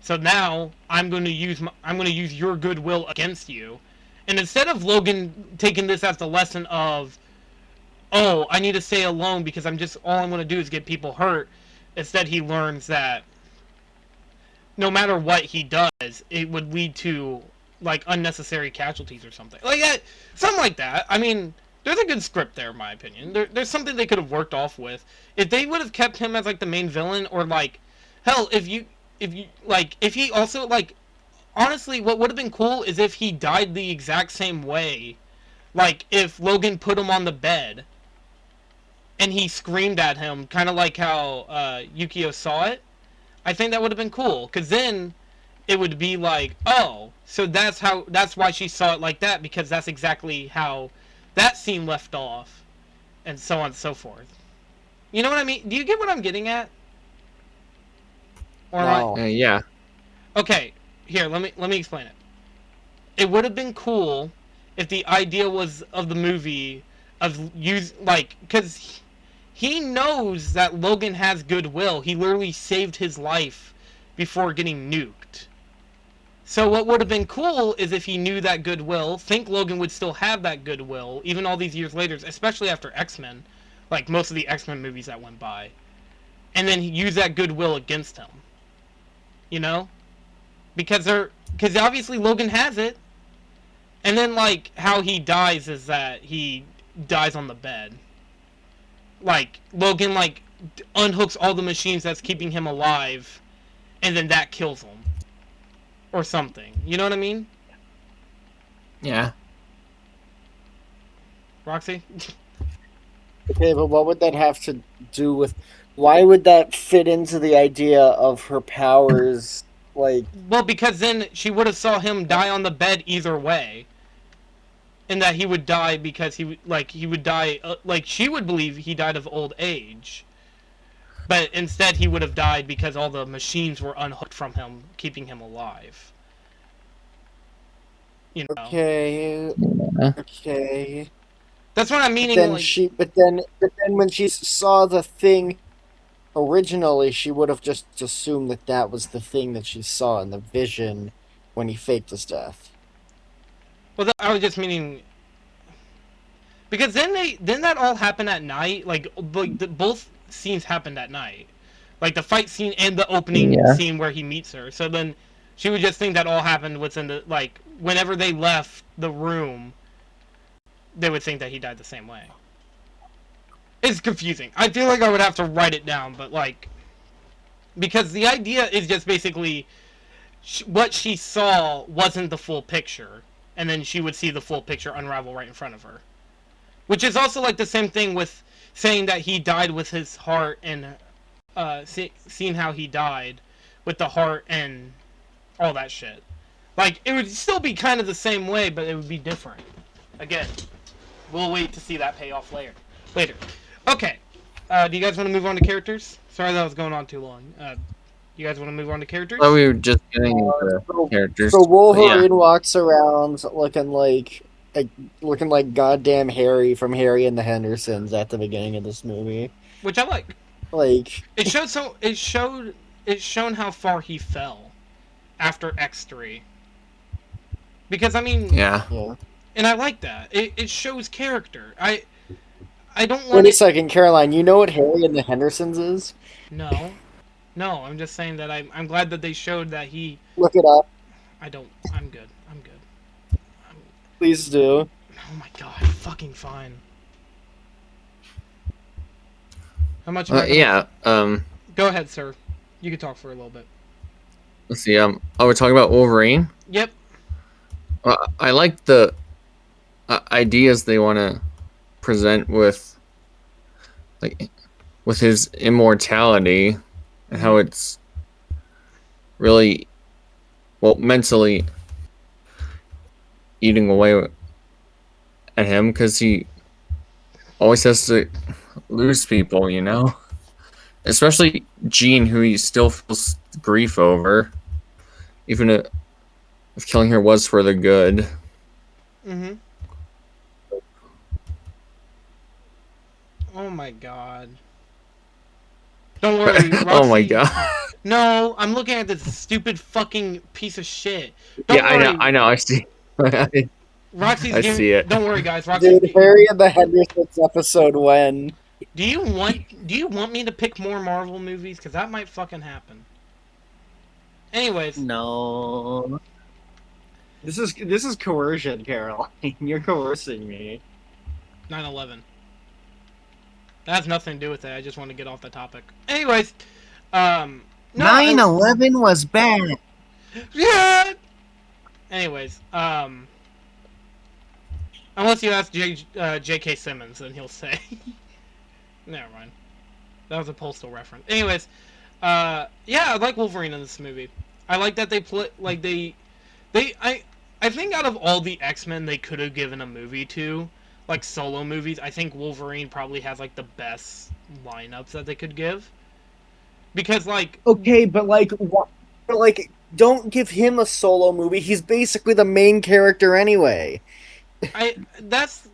So now I'm going to use your goodwill against you. And instead of Logan taking this as the lesson of, oh, I need to stay alone because all I'm going to do is get people hurt. Instead, he learns that no matter what he does, it would lead to like unnecessary casualties or something like that. Something like that. I mean, there's a good script there, in my opinion. There's something they could have worked off with if they would have kept him as like the main villain, or like, hell, if he also like, honestly, what would have been cool is if he died the exact same way, like if Logan put him on the bed and he screamed at him, kind of like how Yukio saw it. I think that would have been cool, because then it would be like, oh, so that's why she saw it like that, because that's exactly how that scene left off, and so on and so forth. You know what I mean? Do you get what I'm getting at? Or No. Yeah. okay, here, let me explain it. It would have been cool if the idea was of the movie of because he knows that Logan has goodwill. He literally saved his life before getting nuked. So what would have been cool is if he knew that goodwill. Think Logan would still have that goodwill even all these years later, especially after X-Men, like most of the X-Men movies that went by, and then use that goodwill against him. You know, because obviously Logan has it, and then like how he dies is that he dies on the bed. Like Logan like unhooks all the machines that's keeping him alive, and then that kills him or something. You know what I mean? Yeah. Roxy? Okay, but what would that have to do with? Why would that fit into the idea of her powers? Like, Well, because then she would have saw him die on the bed either way, and that he would die because he would die like she would believe he died of old age, but instead he would have died because all the machines were unhooked from him, keeping him alive. You know. okay, Yeah. okay. That's what I'm But meaning. then Like, but then when she saw the thing originally, she would have just assumed that that was the thing that she saw in the vision when he faked his death. well, I was just meaning because then that all happened at night. Like both scenes happened at night, like the fight scene and the opening Yeah. scene where he meets her. So then she would just think that all happened within the like whenever they left the room, they would think that he died the same way. It's confusing. I feel like I would have to write it down, but like because the idea is just basically what she saw wasn't the full picture, and then she would see the full picture unravel right in front of her. Which is also like the same thing with saying that he died with his heart and seeing how he died with the heart and all that shit. Like, it would still be kind of the same way, but it would be different. Again, we'll wait to see that payoff later. Okay. Do you guys want to move on to characters? Sorry that was going on too long. You guys want to move on to characters? Thought we were just getting into characters. So but Wolverine walks around looking like goddamn Harry from Harry and the Hendersons at the beginning of this movie. Which I like. Like, It's shown how far he fell after X3. Because I mean, yeah. and I like that. It shows character. I don't want wait a it. second, Caroline. You know what Harry and the Hendersons is? No, I'm just saying that I'm glad that they showed that he. Look it up, I don't. I'm good. please do. Oh my god, fucking fine. How much? Yeah. Go ahead, sir. You can talk for a little bit. Let's see. We're talking about Wolverine. Yep. I like the ideas they want to present with his immortality and how it's really mentally eating away at him because he always has to lose people, you know, especially Jean, who he still feels grief over, even if killing her was for the good. Mm-hmm. Oh my god. Don't worry, Roxy. Oh my god. No, I'm looking at this stupid fucking piece of shit. Don't Yeah, worry. I know. I see. Roxy's I see it. Don't worry, guys. Roxy's Dude, Harry and the Hendersons episode when? Do you want me to pick more Marvel movies? Because that might fucking happen. Anyways, No. This is coercion, Caroline. You're coercing me. 9/11. That has nothing to do with it. I just want to get off the topic. Anyways, um, no, 9/11 was bad. yeah. Anyways, unless you ask J.K. Simmons, then he'll say. Never mind. That was a postal reference. Anyways, yeah, I like Wolverine in this movie. I like that they play like I think out of all the X-Men they could have given a movie to, like solo movies, I think Wolverine probably has like the best lineups that they could give. Because like Okay, but like, but like, don't give him a solo movie. He's basically the main character anyway. I that's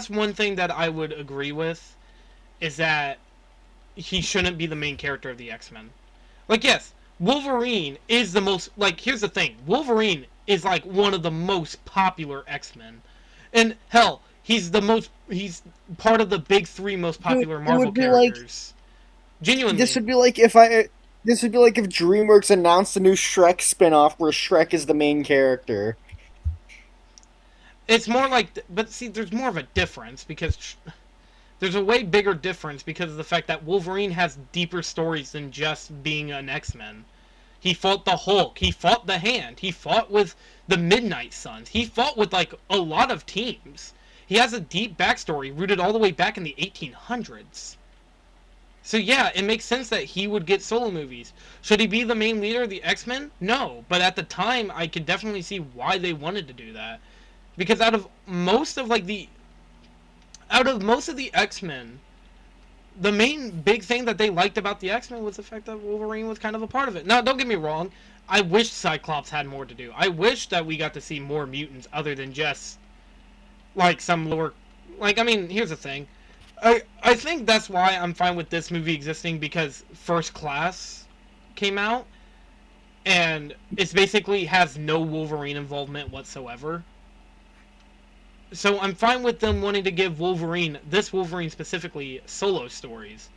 one thing that I would agree with is that he shouldn't be the main character of the X-Men. Like yes, Wolverine is the most like here's the thing. Wolverine is like one of the most popular X-Men. And hell, he's part of the big 3 most Dude, popular it Marvel would be like characters. this Genuinely. would be like this would be like if DreamWorks announced a new Shrek spin-off where Shrek is the main character. It's more like but see there's more of a difference because there's a way bigger difference because of the fact that Wolverine has deeper stories than just being an X-Men. He fought the Hulk. He fought the Hand. He fought with the Midnight Suns. He fought with like a lot of teams. He has a deep backstory rooted all the way back in the 1800s. So yeah, it makes sense that he would get solo movies. Should he be the main leader of the X-Men? No, but at the time I could definitely see why they wanted to do that. Because out of most of the X-Men, the main big thing that they liked about the X-Men was the fact that Wolverine was kind of a part of it. Now, don't get me wrong. I wish Cyclops had more to do. I wish that we got to see more mutants other than just, like, some lower... Like, I mean, here's the thing. I think that's why I'm fine with this movie existing, because First Class came out, and it's basically has no Wolverine involvement whatsoever. So I'm fine with them wanting to give this Wolverine specifically, solo stories.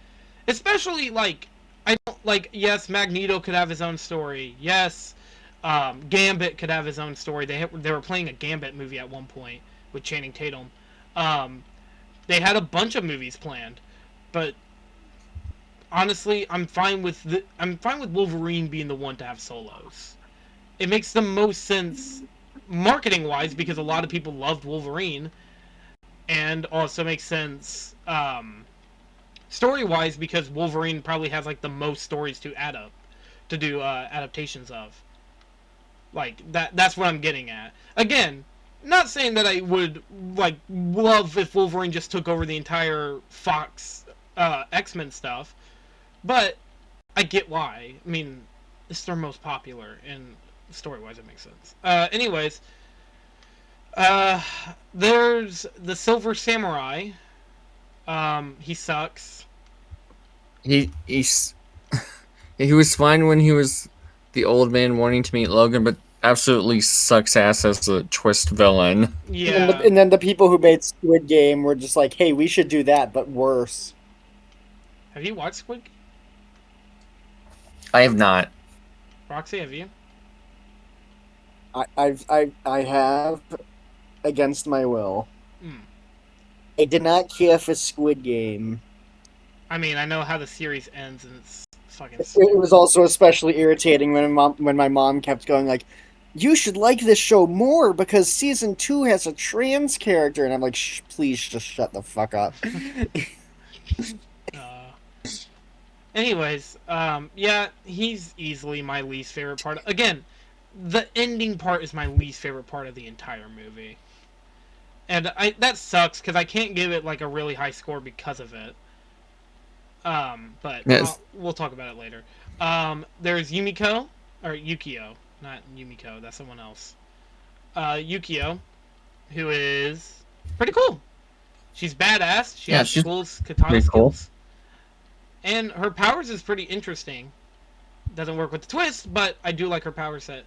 Especially, like, I don't, like, yes, Magneto could have his own story. Yes, Gambit could have his own story. They were playing a Gambit movie at one point with Channing Tatum. They had a bunch of movies planned. But, honestly, I'm fine with Wolverine being the one to have solos. It makes the most sense marketing wise because a lot of people loved Wolverine, and also makes sense story wise because Wolverine probably has like the most stories to do adaptations of. Like that's what I'm getting at. Again, not saying that I would like love if Wolverine just took over the entire Fox X-Men stuff, but I get why. I mean, it's their most popular, and story-wise it makes sense. Anyways, there's the Silver Samurai. He sucks. He's he was fine when he was the old man wanting to meet Logan, but absolutely sucks ass as a twist villain. Yeah. And then the people who made Squid Game were just like, "Hey, we should do that, but worse." Have you watched Squid? I have not. Roxy, have you? I have against my will. Hmm. I did not care for Squid Game. I mean, I know how the series ends, and it's fucking It stupid. was also especially irritating when my mom kept going like, "You should like this show more because season 2 has a trans character," and I'm like, "Please just shut the fuck up." Uh, anyways, yeah, he's easily my least favorite part. Again, the ending part is my least favorite part of the entire movie. And that sucks because I can't give it like a really high score because of it. But Yes. we'll talk about it later. There's Yukio, not Yumiko. That's someone else. Yukio, who is pretty cool. She's badass. She has she's cool katana pretty cool. skills, and her powers is pretty interesting. Doesn't work with the twist, but I do like her power set.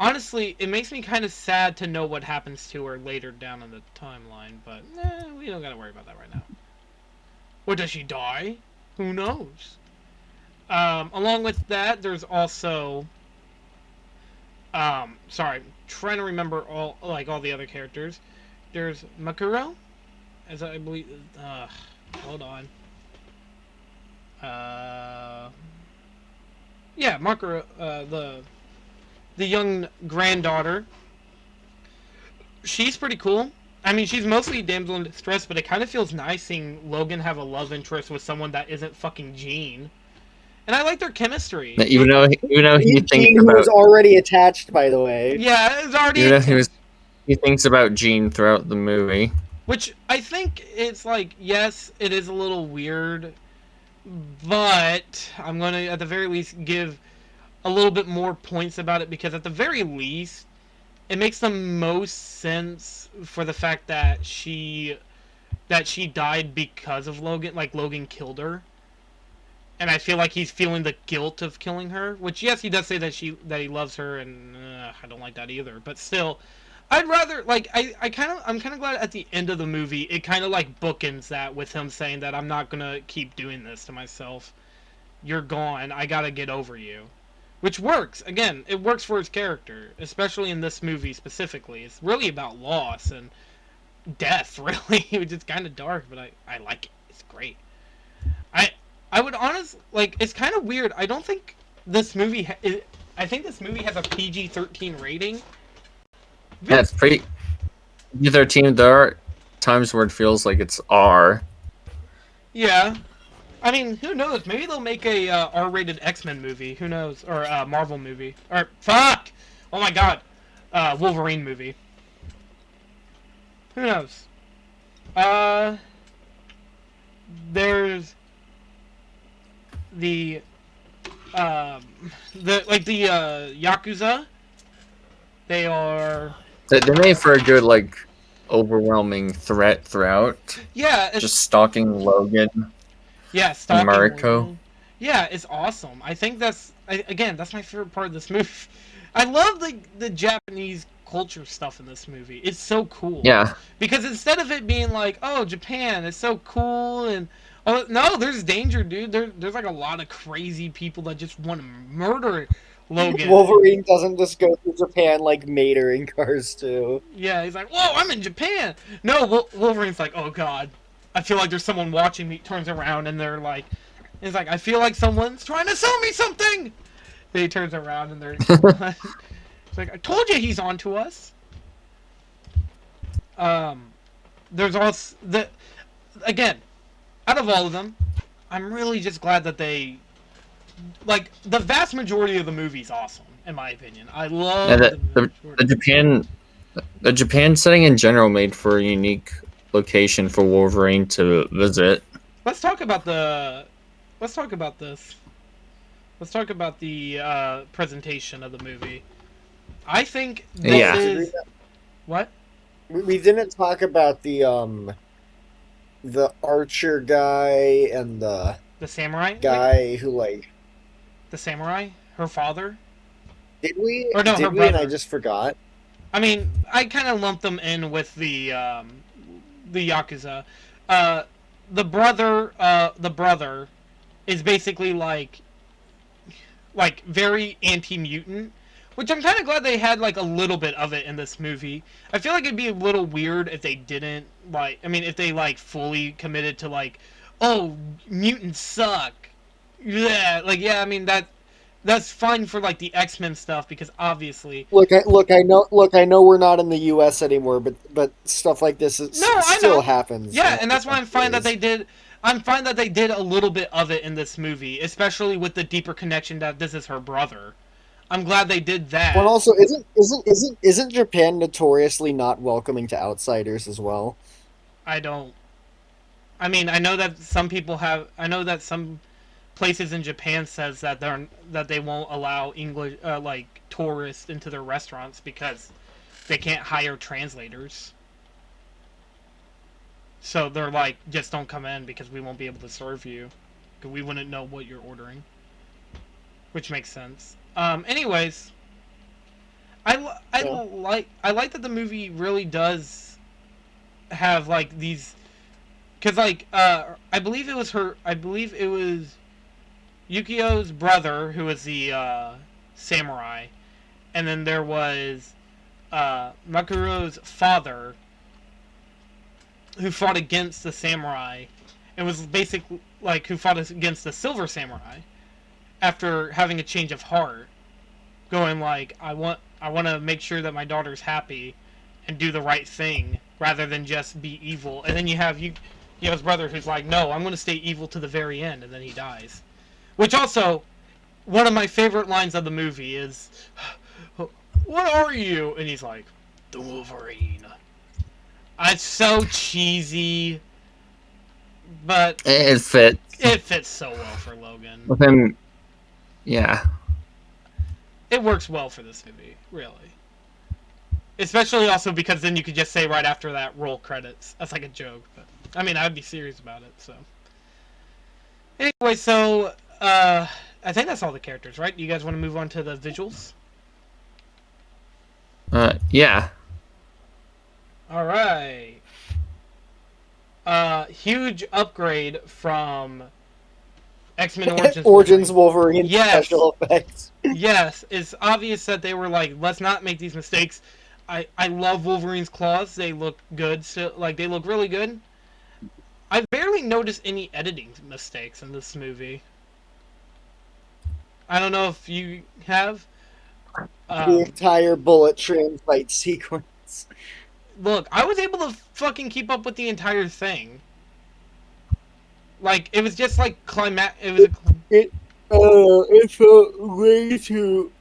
Honestly, it makes me kind of sad to know what happens to her later down in the timeline, but we don't gotta worry about that right now. Or does she die? Who knows? Along with that, there's also Sorry, trying to remember all the other characters. There's Makuro, as I believe. Hold on. Uh, yeah, Makuro, the young granddaughter. She's pretty cool. I mean, she's mostly damsel in distress, but it kind of feels nice seeing Logan have a love interest with someone that isn't fucking Jean. And I like their chemistry. Even though he thinks Gene, who was about already attached, by the way. Yeah, it's already even though attached. he thinks about Jean throughout the movie. Which I think it's like, yes, it is a little weird, but I'm going to, at the very least, give a little bit more points about it because, at the very least, it makes the most sense for the fact that she died because of Logan, like Logan killed her. And I feel like he's feeling the guilt of killing her, which, yes, he does say that he loves her, and I don't like that either. But still, I'd rather, like, I'm kind of glad at the end of the movie it kind of like bookends that with him saying that I'm not gonna keep doing this to myself. You're gone. I gotta get over you, which works. Again, it works for his character, especially in this movie specifically. It's really about loss and death, really, which is kind of dark, but I like it. It's great. I I would honestly, like, it's kind of weird. I don't think this movie I think this movie has a PG-13 rating. Yeah, it's pretty PG-13. There are times where it feels like it's R. Yeah. I mean, who knows? Maybe they'll make a R-rated X-Men movie. Who knows? Or a Marvel movie. Or, fuck! Oh my god. Wolverine movie. Who knows? There's the Yakuza. They are... They made for a good, like, overwhelming threat throughout. Yeah, it's... Just stalking Logan Yeah, and stalking Mariko. Logan. Yeah, it's awesome. I think again, that's my favorite part of this movie. I love the Japanese culture stuff in this movie. It's so cool. Yeah. Because instead of it being like, oh, Japan, it's so cool, and oh no, there's danger, dude. There's like a lot of crazy people that just want to murder Logan. Wolverine doesn't just go through Japan like Mater in Cars 2. Yeah, he's like, whoa, I'm in Japan. No, Wolverine's like, oh god, I feel like there's someone watching me. Turns around and they're like, he's like, I feel like someone's trying to sell me something. Then he turns around and they're it's like, I told you he's onto us. There's also again, out of all of them, I'm really just glad that they, like, the vast majority of the movie's awesome, in my opinion. I love the Japan setting in general made for a unique location for Wolverine to visit. Let's talk about this. Let's talk about the presentation of the movie. I think this is... What? We didn't talk about the archer guy and the samurai guy who, like... The samurai? Her father? Did we? Or no, did her we brother. and I just forgot? I mean, I kind of lumped them in with the Yakuza. The brother is basically like very anti-mutant, which I'm kind of glad they had like a little bit of it in this movie. I feel like it'd be a little weird if they didn't, like, I mean, if they like fully committed to like, oh, mutants suck. Yeah, like, yeah, I mean, that's fine for like the X-Men stuff because obviously. I know we're not in the U.S. anymore, but stuff like this still happens. Yeah, and that's why I'm fine that they did. I'm fine that they did a little bit of it in this movie, especially with the deeper connection that this is her brother. I'm glad they did that. But also, isn't Japan notoriously not welcoming to outsiders as well? I mean, I know that some people have. I know that some places in Japan says that they won't allow English like tourists into their restaurants because they can't hire translators. So they're like, just don't come in because we won't be able to serve you, because we wouldn't know what you're ordering. Which makes sense. Anyways, I like that the movie really does have like these, because like I believe it was Yukio's brother who was the samurai, and then there was Makuro's father, who fought against the samurai. It was basically like who fought against the silver samurai after having a change of heart, going like, I want to make sure that my daughter's happy and do the right thing rather than just be evil. And then you have his brother who's like, no, I'm going to stay evil to the very end, and then he dies. Which also, one of my favorite lines of the movie is, what are you? And he's like, the Wolverine. It's so cheesy, but It fits. It fits so well for Logan. With him, yeah. It works well for this movie, really. Especially also because then you could just say right after that, roll credits. That's like a joke, but I mean, I'd be serious about it, so. Anyway, so, I think that's all the characters, right? You guys want to move on to the visuals? Yeah. Alright. Huge upgrade from X-Men Origins Wolverine yes. special effects. Yes, it's obvious that they were like, let's not make these mistakes. I love Wolverine's claws. They look good. So, like, they look really good. I barely noticed any editing mistakes in this movie. I don't know if you have. The entire bullet train fight sequence. Look, I was able to fucking keep up with the entire thing. Like, it was just like It felt way too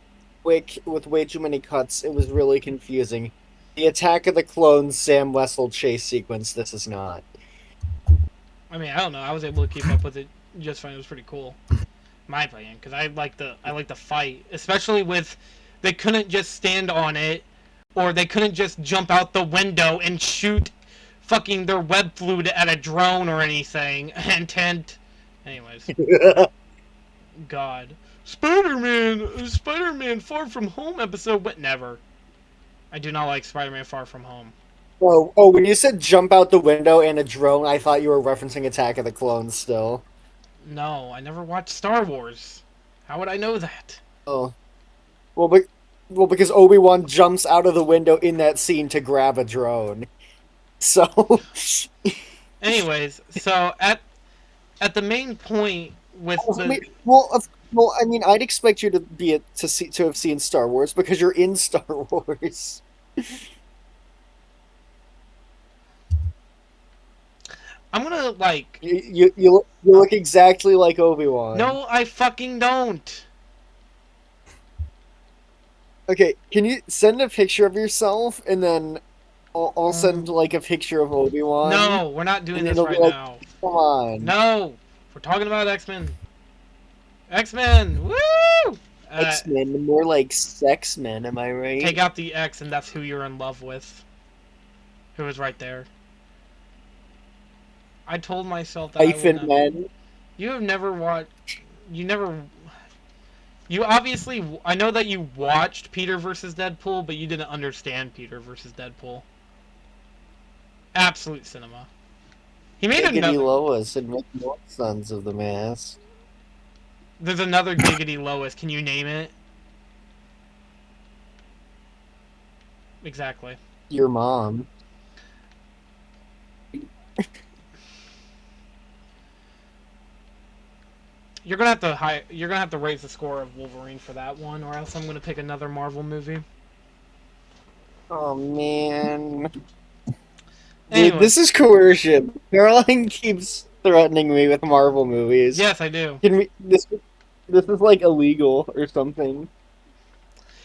quick with way too many cuts. It was really confusing. The Attack of the Clones Sam Wessel chase sequence, this is not. I mean, I don't know. I was able to keep up with it just fine. It was pretty cool, my opinion, because I like the fight, especially with they couldn't just stand on it, or they couldn't just jump out the window and shoot fucking their web fluid at a drone or anything. Intent. Anyways. God. Spider-Man Far From Home episode, but never. I do not like Spider-Man Far From Home. Oh, when you said jump out the window and a drone, I thought you were referencing Attack of the Clones still. No, I never watched Star Wars. How would I know that? Oh. Well, because Obi-Wan jumps out of the window in that scene to grab a drone. So... Anyways, so at the main point with the... I mean, I'd expect you to have seen Star Wars because you're in Star Wars. I'm gonna, like... You look exactly like Obi-Wan. No, I fucking don't. Okay, can you send a picture of yourself, and then I'll send, like, a picture of Obi-Wan? No, we're not doing this right now. Come on. No! We're talking about X-Men. X-Men! Woo! X-Men, more like sex-men, am I right? Take out the X, and that's who you're in love with. Who is right there. I told myself that Hyphen men. You have never watched... You obviously... I know that you watched Peter vs. Deadpool, but you didn't understand Peter vs. Deadpool. Absolute cinema. He made Giggity another... Lois and make more Sons of the Mask. There's another Giggity Lois. Can you name it? Exactly. Your mom. You're gonna have to raise the score of Wolverine for that one, or else I'm gonna pick another Marvel movie. Oh man. Anyway. Dude, this is coercion. Caroline keeps threatening me with Marvel movies. Yes, I do. Can we? This is like illegal or something.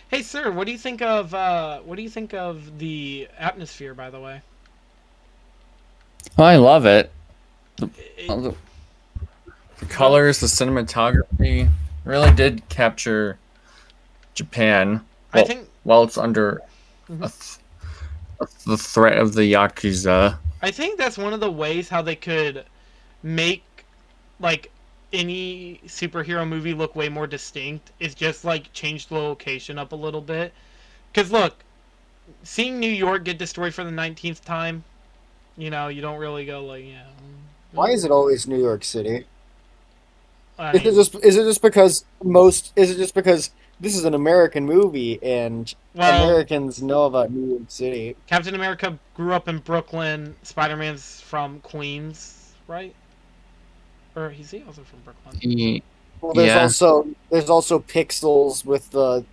Hey, sir, what do you think of the atmosphere? By the way. Oh, I love it. The colors, the cinematography really did capture Japan. I think while it's under the threat of the Yakuza. I think that's one of the ways how they could make like any superhero movie look way more distinct is just like change the location up a little bit. Because look, seeing New York get destroyed for the 19th time, you know, you don't really go like, yeah. Why is it always New York City? I mean, Is it just because this is an American movie, and Well, Americans know about New York City. Captain America grew up in Brooklyn. Spider-Man's from Queens, right? Or is he also from Brooklyn? He, Well, yeah, there's also Pixels with the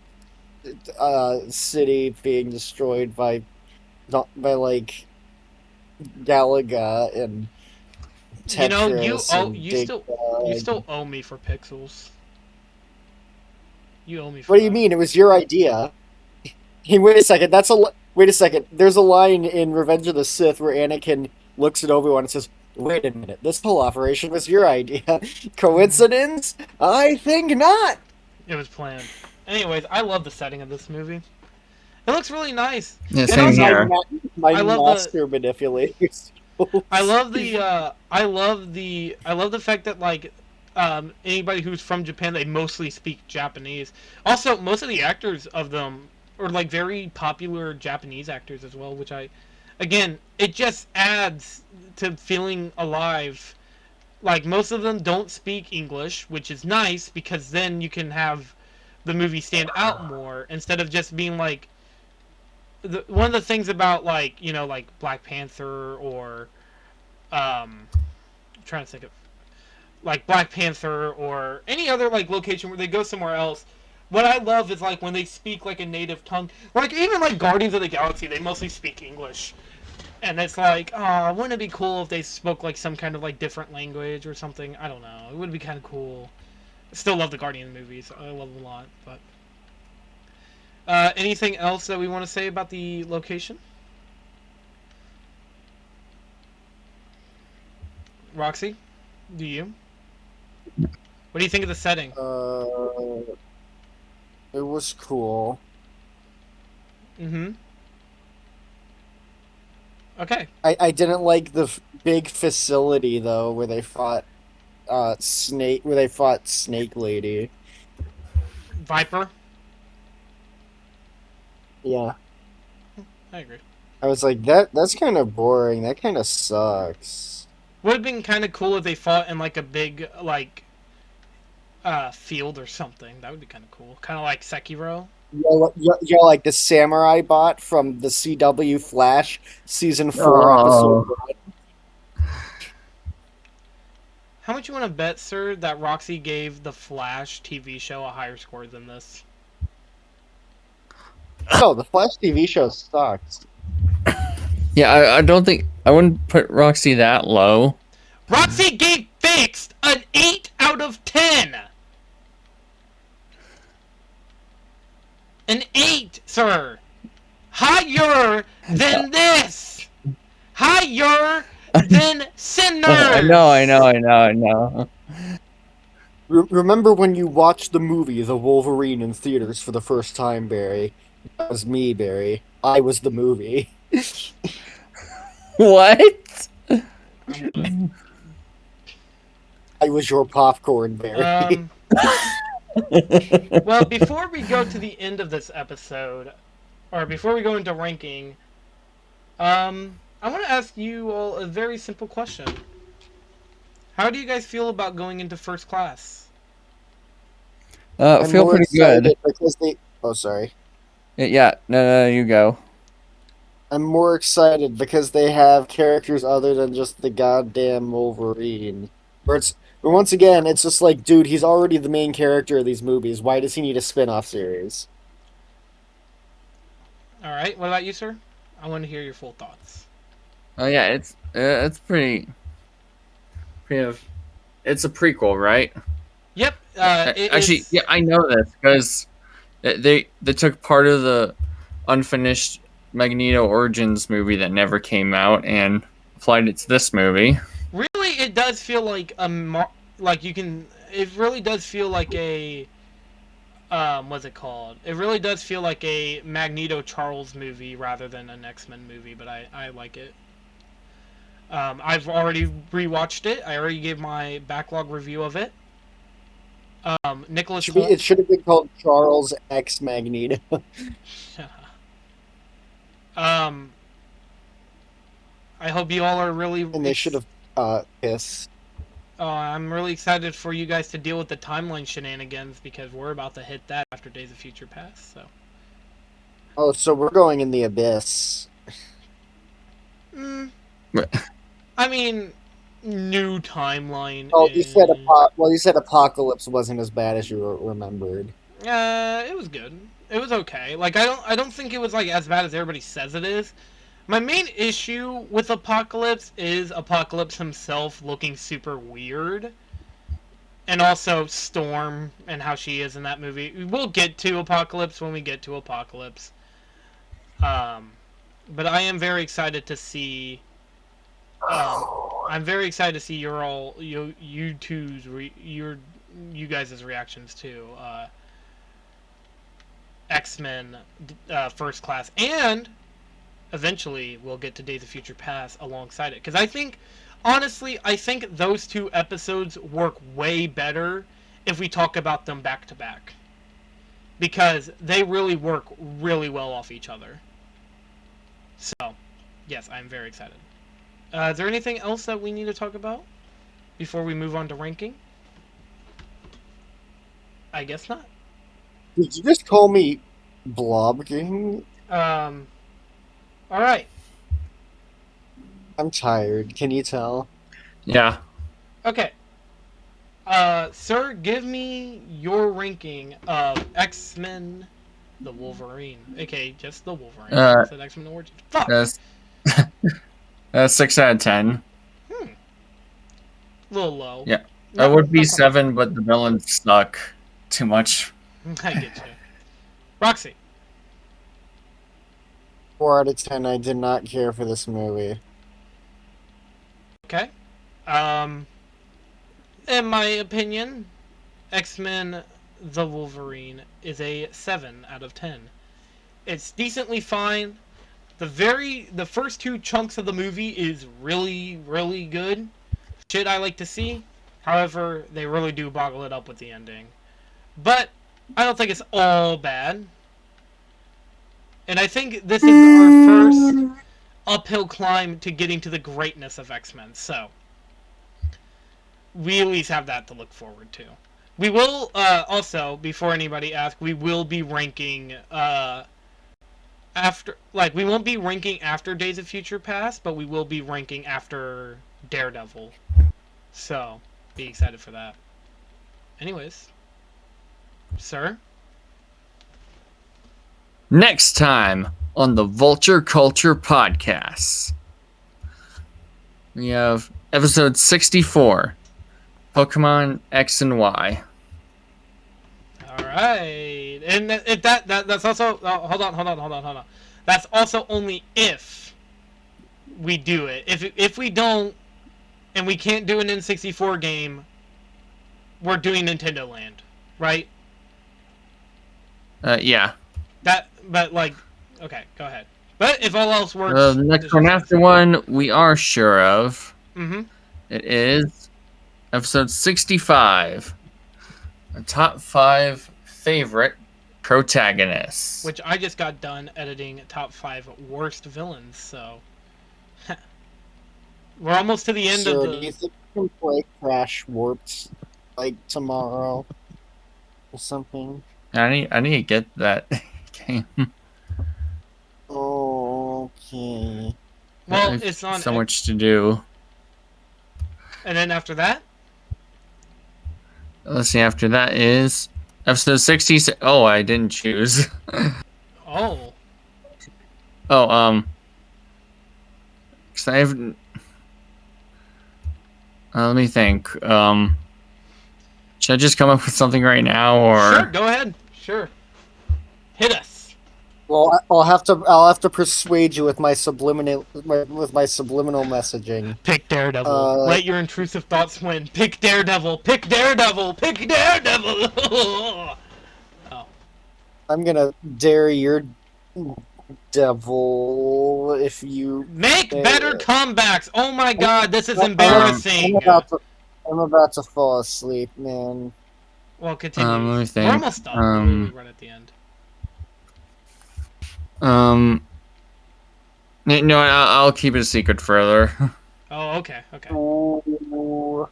city being destroyed by like Galaga and You know, Tetris and you Digga. still owe me for Pixels. You owe me for What do you that. mean? It was your idea. Hey, wait a second. Wait a second. There's a line in Revenge of the Sith where Anakin looks at Obi-Wan and says, "Wait a minute. This whole operation was your idea. Coincidence? I think not." It was planned. Anyways, I love the setting of this movie. It looks really nice, yeah, and same also here. My I love the master manipulators. I love the I love the fact that like anybody who's from Japan, they mostly speak Japanese. Also, most of the actors of them are like very popular Japanese actors as well, which again, it just adds to feeling alive. Like most of them don't speak English, which is nice because then you can have the movie stand out more instead of just being like one of the things about like like Black Panther or I'm trying to think of like Black Panther or any other like location where they go somewhere else. What I love is like when they speak like a native tongue. Like even like Guardians of the Galaxy, they mostly speak English. And it's like, oh, wouldn't it be cool if they spoke like some kind of like different language or something? I don't know. It would be kind of cool. I still love the Guardian movies. I love them a lot. But anything else that we want to say about the location? Roxy, do you? What do you think of the setting? It was cool. Mm-hmm. Okay. I didn't like the big facility though, where they fought Snake Lady. Viper. Yeah. I agree. I was like, that's kind of boring. That kind of sucks. Would have been kind of cool if they fought in like a big like field or something. That would be kind of cool. Kind of like Sekiro. You're like the samurai bot from the CW Flash season 4 episode Oh, 1. How much you want to bet, sir, that Roxy gave the Flash TV show a higher score than this? No, the Flash TV show sucks. yeah. I don't think I wouldn't put Roxy that low. Roxy gave Fixed an 8 out of 10! An 8, sir! Higher than this! Higher than Sinners! I know. Remember when you watched the movie The Wolverine in theaters for the first time, Barry? That was me, Barry. I was the movie. What? I was your popcorn, Barry. Well, before we go to the end of this episode, or before we go into ranking, I want to ask you all a very simple question. How do you guys feel about going into first class? I'm Feel more pretty excited good. because they. Oh, sorry. Yeah, no, you go. I'm more excited because they have characters other than just the goddamn Wolverine. But once again, it's just like, dude, he's already the main character of these movies. Why does he need a spin-off series? All right, what about you, sir? I want to hear your full thoughts. Oh yeah, it's pretty of it's a prequel, right? Yep, it Actually, is. yeah, I know this because they took part of the unfinished Magneto Origins movie that never came out and applied it to this movie. Really, it does feel like like you can. It really does feel like a what's it called? It really does feel like a Magneto Charles movie rather than an X-Men movie, but I like it. I've already rewatched it. I already gave my backlog review of it. Nicholas It should have been called Charles X Magneto. um, I hope you all are really. And they should have kissed. I'm really excited for you guys to deal with the timeline shenanigans because we're about to hit that after Days of Future Past. So, Oh, so we're going in the abyss. I mean, new timeline. Oh, you said well, you said Apocalypse wasn't as bad as you remembered. It was good. It was okay. Like I don't think it was like as bad as everybody says it is. My main issue with Apocalypse is Apocalypse himself looking super weird. And also Storm and how she is in that movie. We'll get to Apocalypse when we get to Apocalypse. But I am very excited to see. I'm very excited to see you two's you guys' reactions to X-Men First Class, and eventually we'll get to Days of Future Past alongside it. Because honestly, I think those two episodes work way better if we talk about them back to back. Because they really work really well off each other. So, yes, I'm very excited. Is there anything else that we need to talk about before we move on to ranking? I guess not. Did you just call me Blob King? Alright. I'm tired. Can you tell? Yeah. Okay. Sir, give me your ranking of X-Men the Wolverine. Okay, just the Wolverine. I said X-Men Origins. Fuck! That's 6 out of 10. A little low. Yeah. No, That would be not 7, but the villains suck too much. I get you. Roxy. 4 out of 10. I did not care for this movie. Okay. In my opinion, X-Men the Wolverine is a 7 out of 10. It's decently fine. The first two chunks of the movie is really, really good. Shit I like to see. However, they really do boggle it up with the ending. But I don't think it's all bad. And I think this is our first uphill climb to getting to the greatness of X-Men. So, we at least have that to look forward to. We will, also, before anybody asks, we will be ranking, we won't be ranking after Days of Future Past, but we will be ranking after Daredevil. So, be excited for that. Anyways. Sir? Next time on the Vulture Culture Podcast, we have episode 64, Pokemon X and Y. Alright. And if that's also... Oh, hold on. That's also only if we do it. If we don't, and we can't do an N64 game, we're doing Nintendo Land. Right? Yeah. Okay, go ahead. But if all else works... The next one after one we are sure of. Mm-hmm. It is episode 65. The top 5 favorite protagonists. Which I just got done editing top 5 worst villains, so... We're almost to the end of the... Do you think we can play Crash Warped, like, tomorrow? Or something? I need to get that game. Okay. Well, it's on... So much to do. And then after that? Let's see, after that is episode 66. Oh, I didn't choose. Oh. Oh, because I have... let me think. Should I just come up with something right now, or... Sure, go ahead. Sure. Hit us. Well, I'll have to persuade you with my subliminal messaging. Pick Daredevil. Let your intrusive thoughts win. Pick Daredevil. Pick Daredevil. Pick Daredevil. Oh. I'm gonna dare your devil if you make better comebacks. Oh my God, this is embarrassing. I'm about to fall asleep, man. Well, continue. Let me think. We're almost done. We're right at the end. No, I'll keep it a secret further. Oh, okay. Ooh.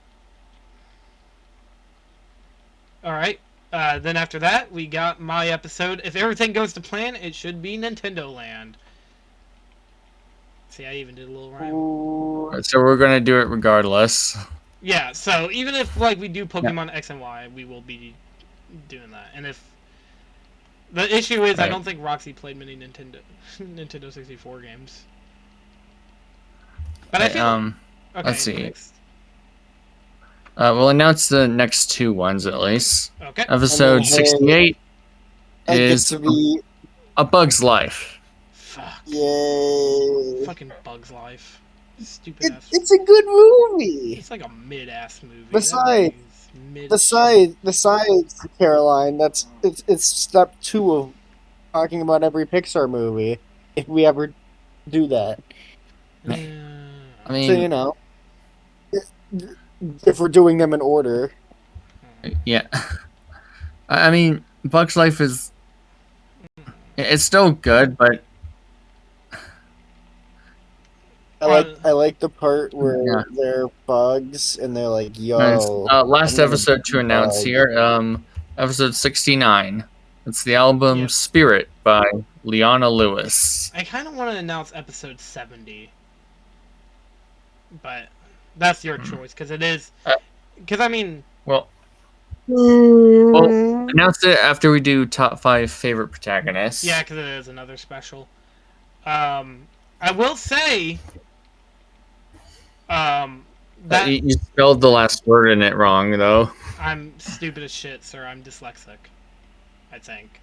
All right. Then after that, we got my episode. If everything goes to plan, it should be Nintendo Land. See, I even did a little rhyme. Ooh. So we're gonna do it regardless. Yeah. So even if like we do Yeah. Pokemon X and Y, we will be doing that. And if the issue is, I Right. don't think Roxy played many Nintendo 64 games. But I feel okay. Let's see. Next. We'll announce the next two ones at least. Okay. Episode hey, 68 I get is to be. A Bug's Life. Fuck. Yay. Fucking Bug's Life. Stupid ass. It's a good movie. It's like a mid-ass movie. Besides, mid. besides Caroline, it's step 2 of talking about every Pixar movie if we ever do that. I So mean, you know, if we're doing them in order. yeah. I mean, Bug's Life is. It's still good, but I like the part where Yeah. they're bugs and they're like, nice. "Yo." Last I'm gonna episode be to announce bug. here. Episode 69. It's the album Yes. Spirit by Leona Lewis. I kind of want to announce episode 70, but that's your choice because it is. Because I mean, Well, we'll announce it after we do top 5 favorite protagonists. yeah, because it is another special. I will say, that You spelled the last word in it wrong, though. I'm stupid as shit, sir. I'm dyslexic. I think.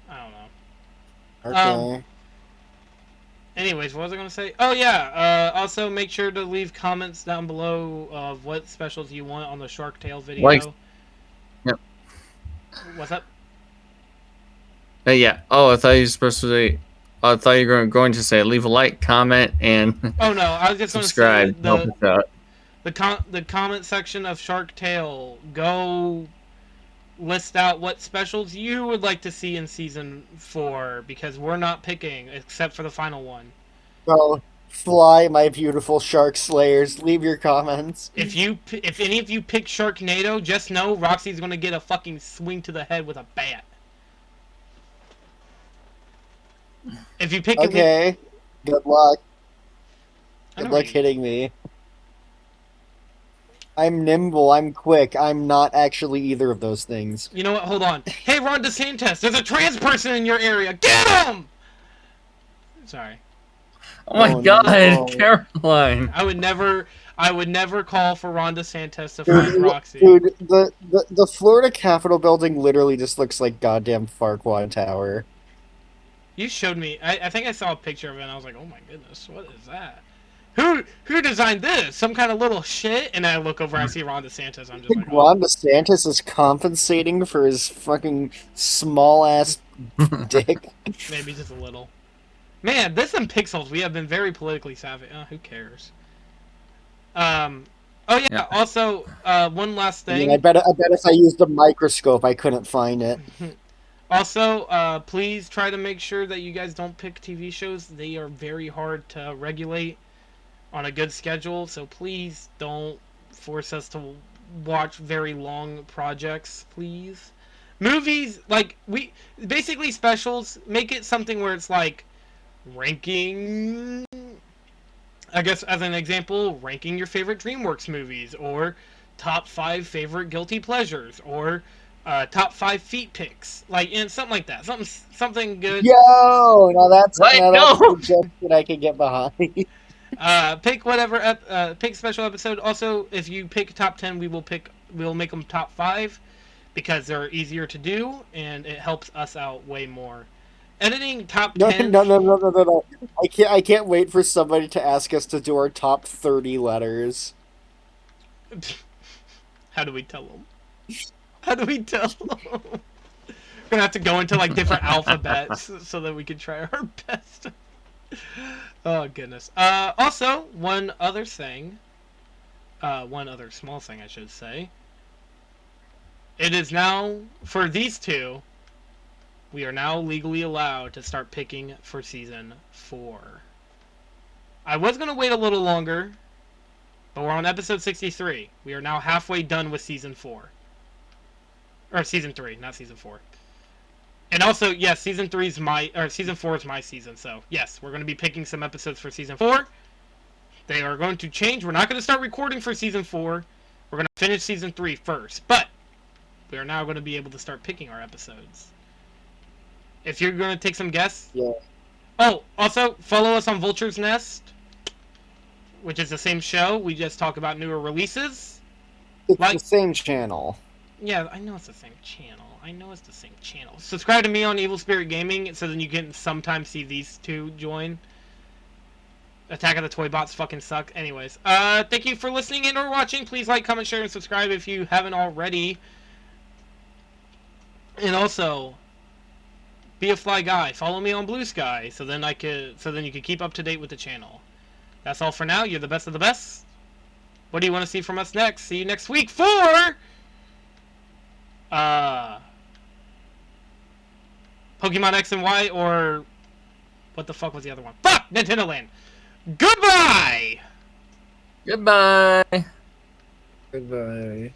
I don't know. Okay. Anyways, what was I going to say? Oh, yeah. Also, make sure to leave comments down below of what specials you want on the Shark Tale video. Like- Yep. What's up? Yeah. Oh, I thought you were supposed to say. I thought you were going to say leave a like, comment, and Oh, no. I was just going to say subscribe. Help us out. the comment section of Shark Tale. Go list out what specials you would like to see in season 4 because we're not picking except for the final one. So, fly, my beautiful shark slayers. Leave your comments. If any of you pick Sharknado, just know Roxy's gonna get a fucking swing to the head with a bat. If you pick Okay. Good luck. I Good know luck you- hitting me. I'm nimble. I'm quick. I'm not actually either of those things. You know what? Hold on. Hey, Ron DeSantis, there's a trans person in your area. Get him! Sorry. Oh my Oh, God, no. Caroline! I would never call for Ron DeSantis to find Roxy. Dude, the Florida Capitol building literally just looks like goddamn Farquaad Tower. You showed me. I think I saw a picture of it and I was like, oh my goodness, what is that? Who designed this? Some kind of little shit? And I look over, I see Ron DeSantis. I'm I just think like, oh. Ron DeSantis is compensating for his fucking small ass dick. Maybe just a little. Man, this and Pixels, we have been very politically savvy. Who cares? Oh yeah. Yeah. Also, one last I mean, thing. I bet if I used a microscope, I couldn't find it. Also, please try to make sure that you guys don't pick TV shows. They are very hard to regulate on a good schedule. So please don't force us to watch very long projects, please. Movies, like basically specials, make it something where it's like ranking, I guess as an example, ranking your favorite DreamWorks movies, or top 5 favorite guilty pleasures, or top 5 feet picks, like, and something like that, something good. Yo, now that's What? a No. suggestion I can get behind. Pick whatever pick special episode. Also, if you pick top 10, we'll make them top 5 because they're easier to do and it helps us out way more. Editing top No, 10. no. I can't wait for somebody to ask us to do our top 30 letters. How do we tell them? How do we tell them? We're gonna have to go into like different alphabets so that we can try our best. Oh goodness. Also, one other small thing I should say. It is now, for these two, we are now legally allowed to start picking for season 4. I was gonna wait a little longer, But we're on episode 63. We are now halfway done with season 4. Or season 3, not season 4. And also, yes, season 4 is my season, so yes, we're going to be picking some episodes for season 4. They are going to change. We're not going to start recording for season 4. We're going to finish season 3 first. But we are now going to be able to start picking our episodes. If you're going to take some guesses. Yeah. Oh, also, follow us on Vulture's Nest, which is the same show. We just talk about newer releases. It's the same channel. Yeah, I know it's the same channel. Subscribe to me on Evil Spirit Gaming so then you can sometimes see these two join. Attack of the Toy Bots fucking suck. Anyways, thank you for listening in or watching. Please like, comment, share, and subscribe if you haven't already. And also, be a fly guy. Follow me on Blue Sky so then you can keep up to date with the channel. That's all for now. You're the best of the best. What do you want to see from us next? See you next week for Pokemon X and Y, or what the fuck was the other one? Fuck! Nintendo Land! Goodbye! Goodbye. Goodbye.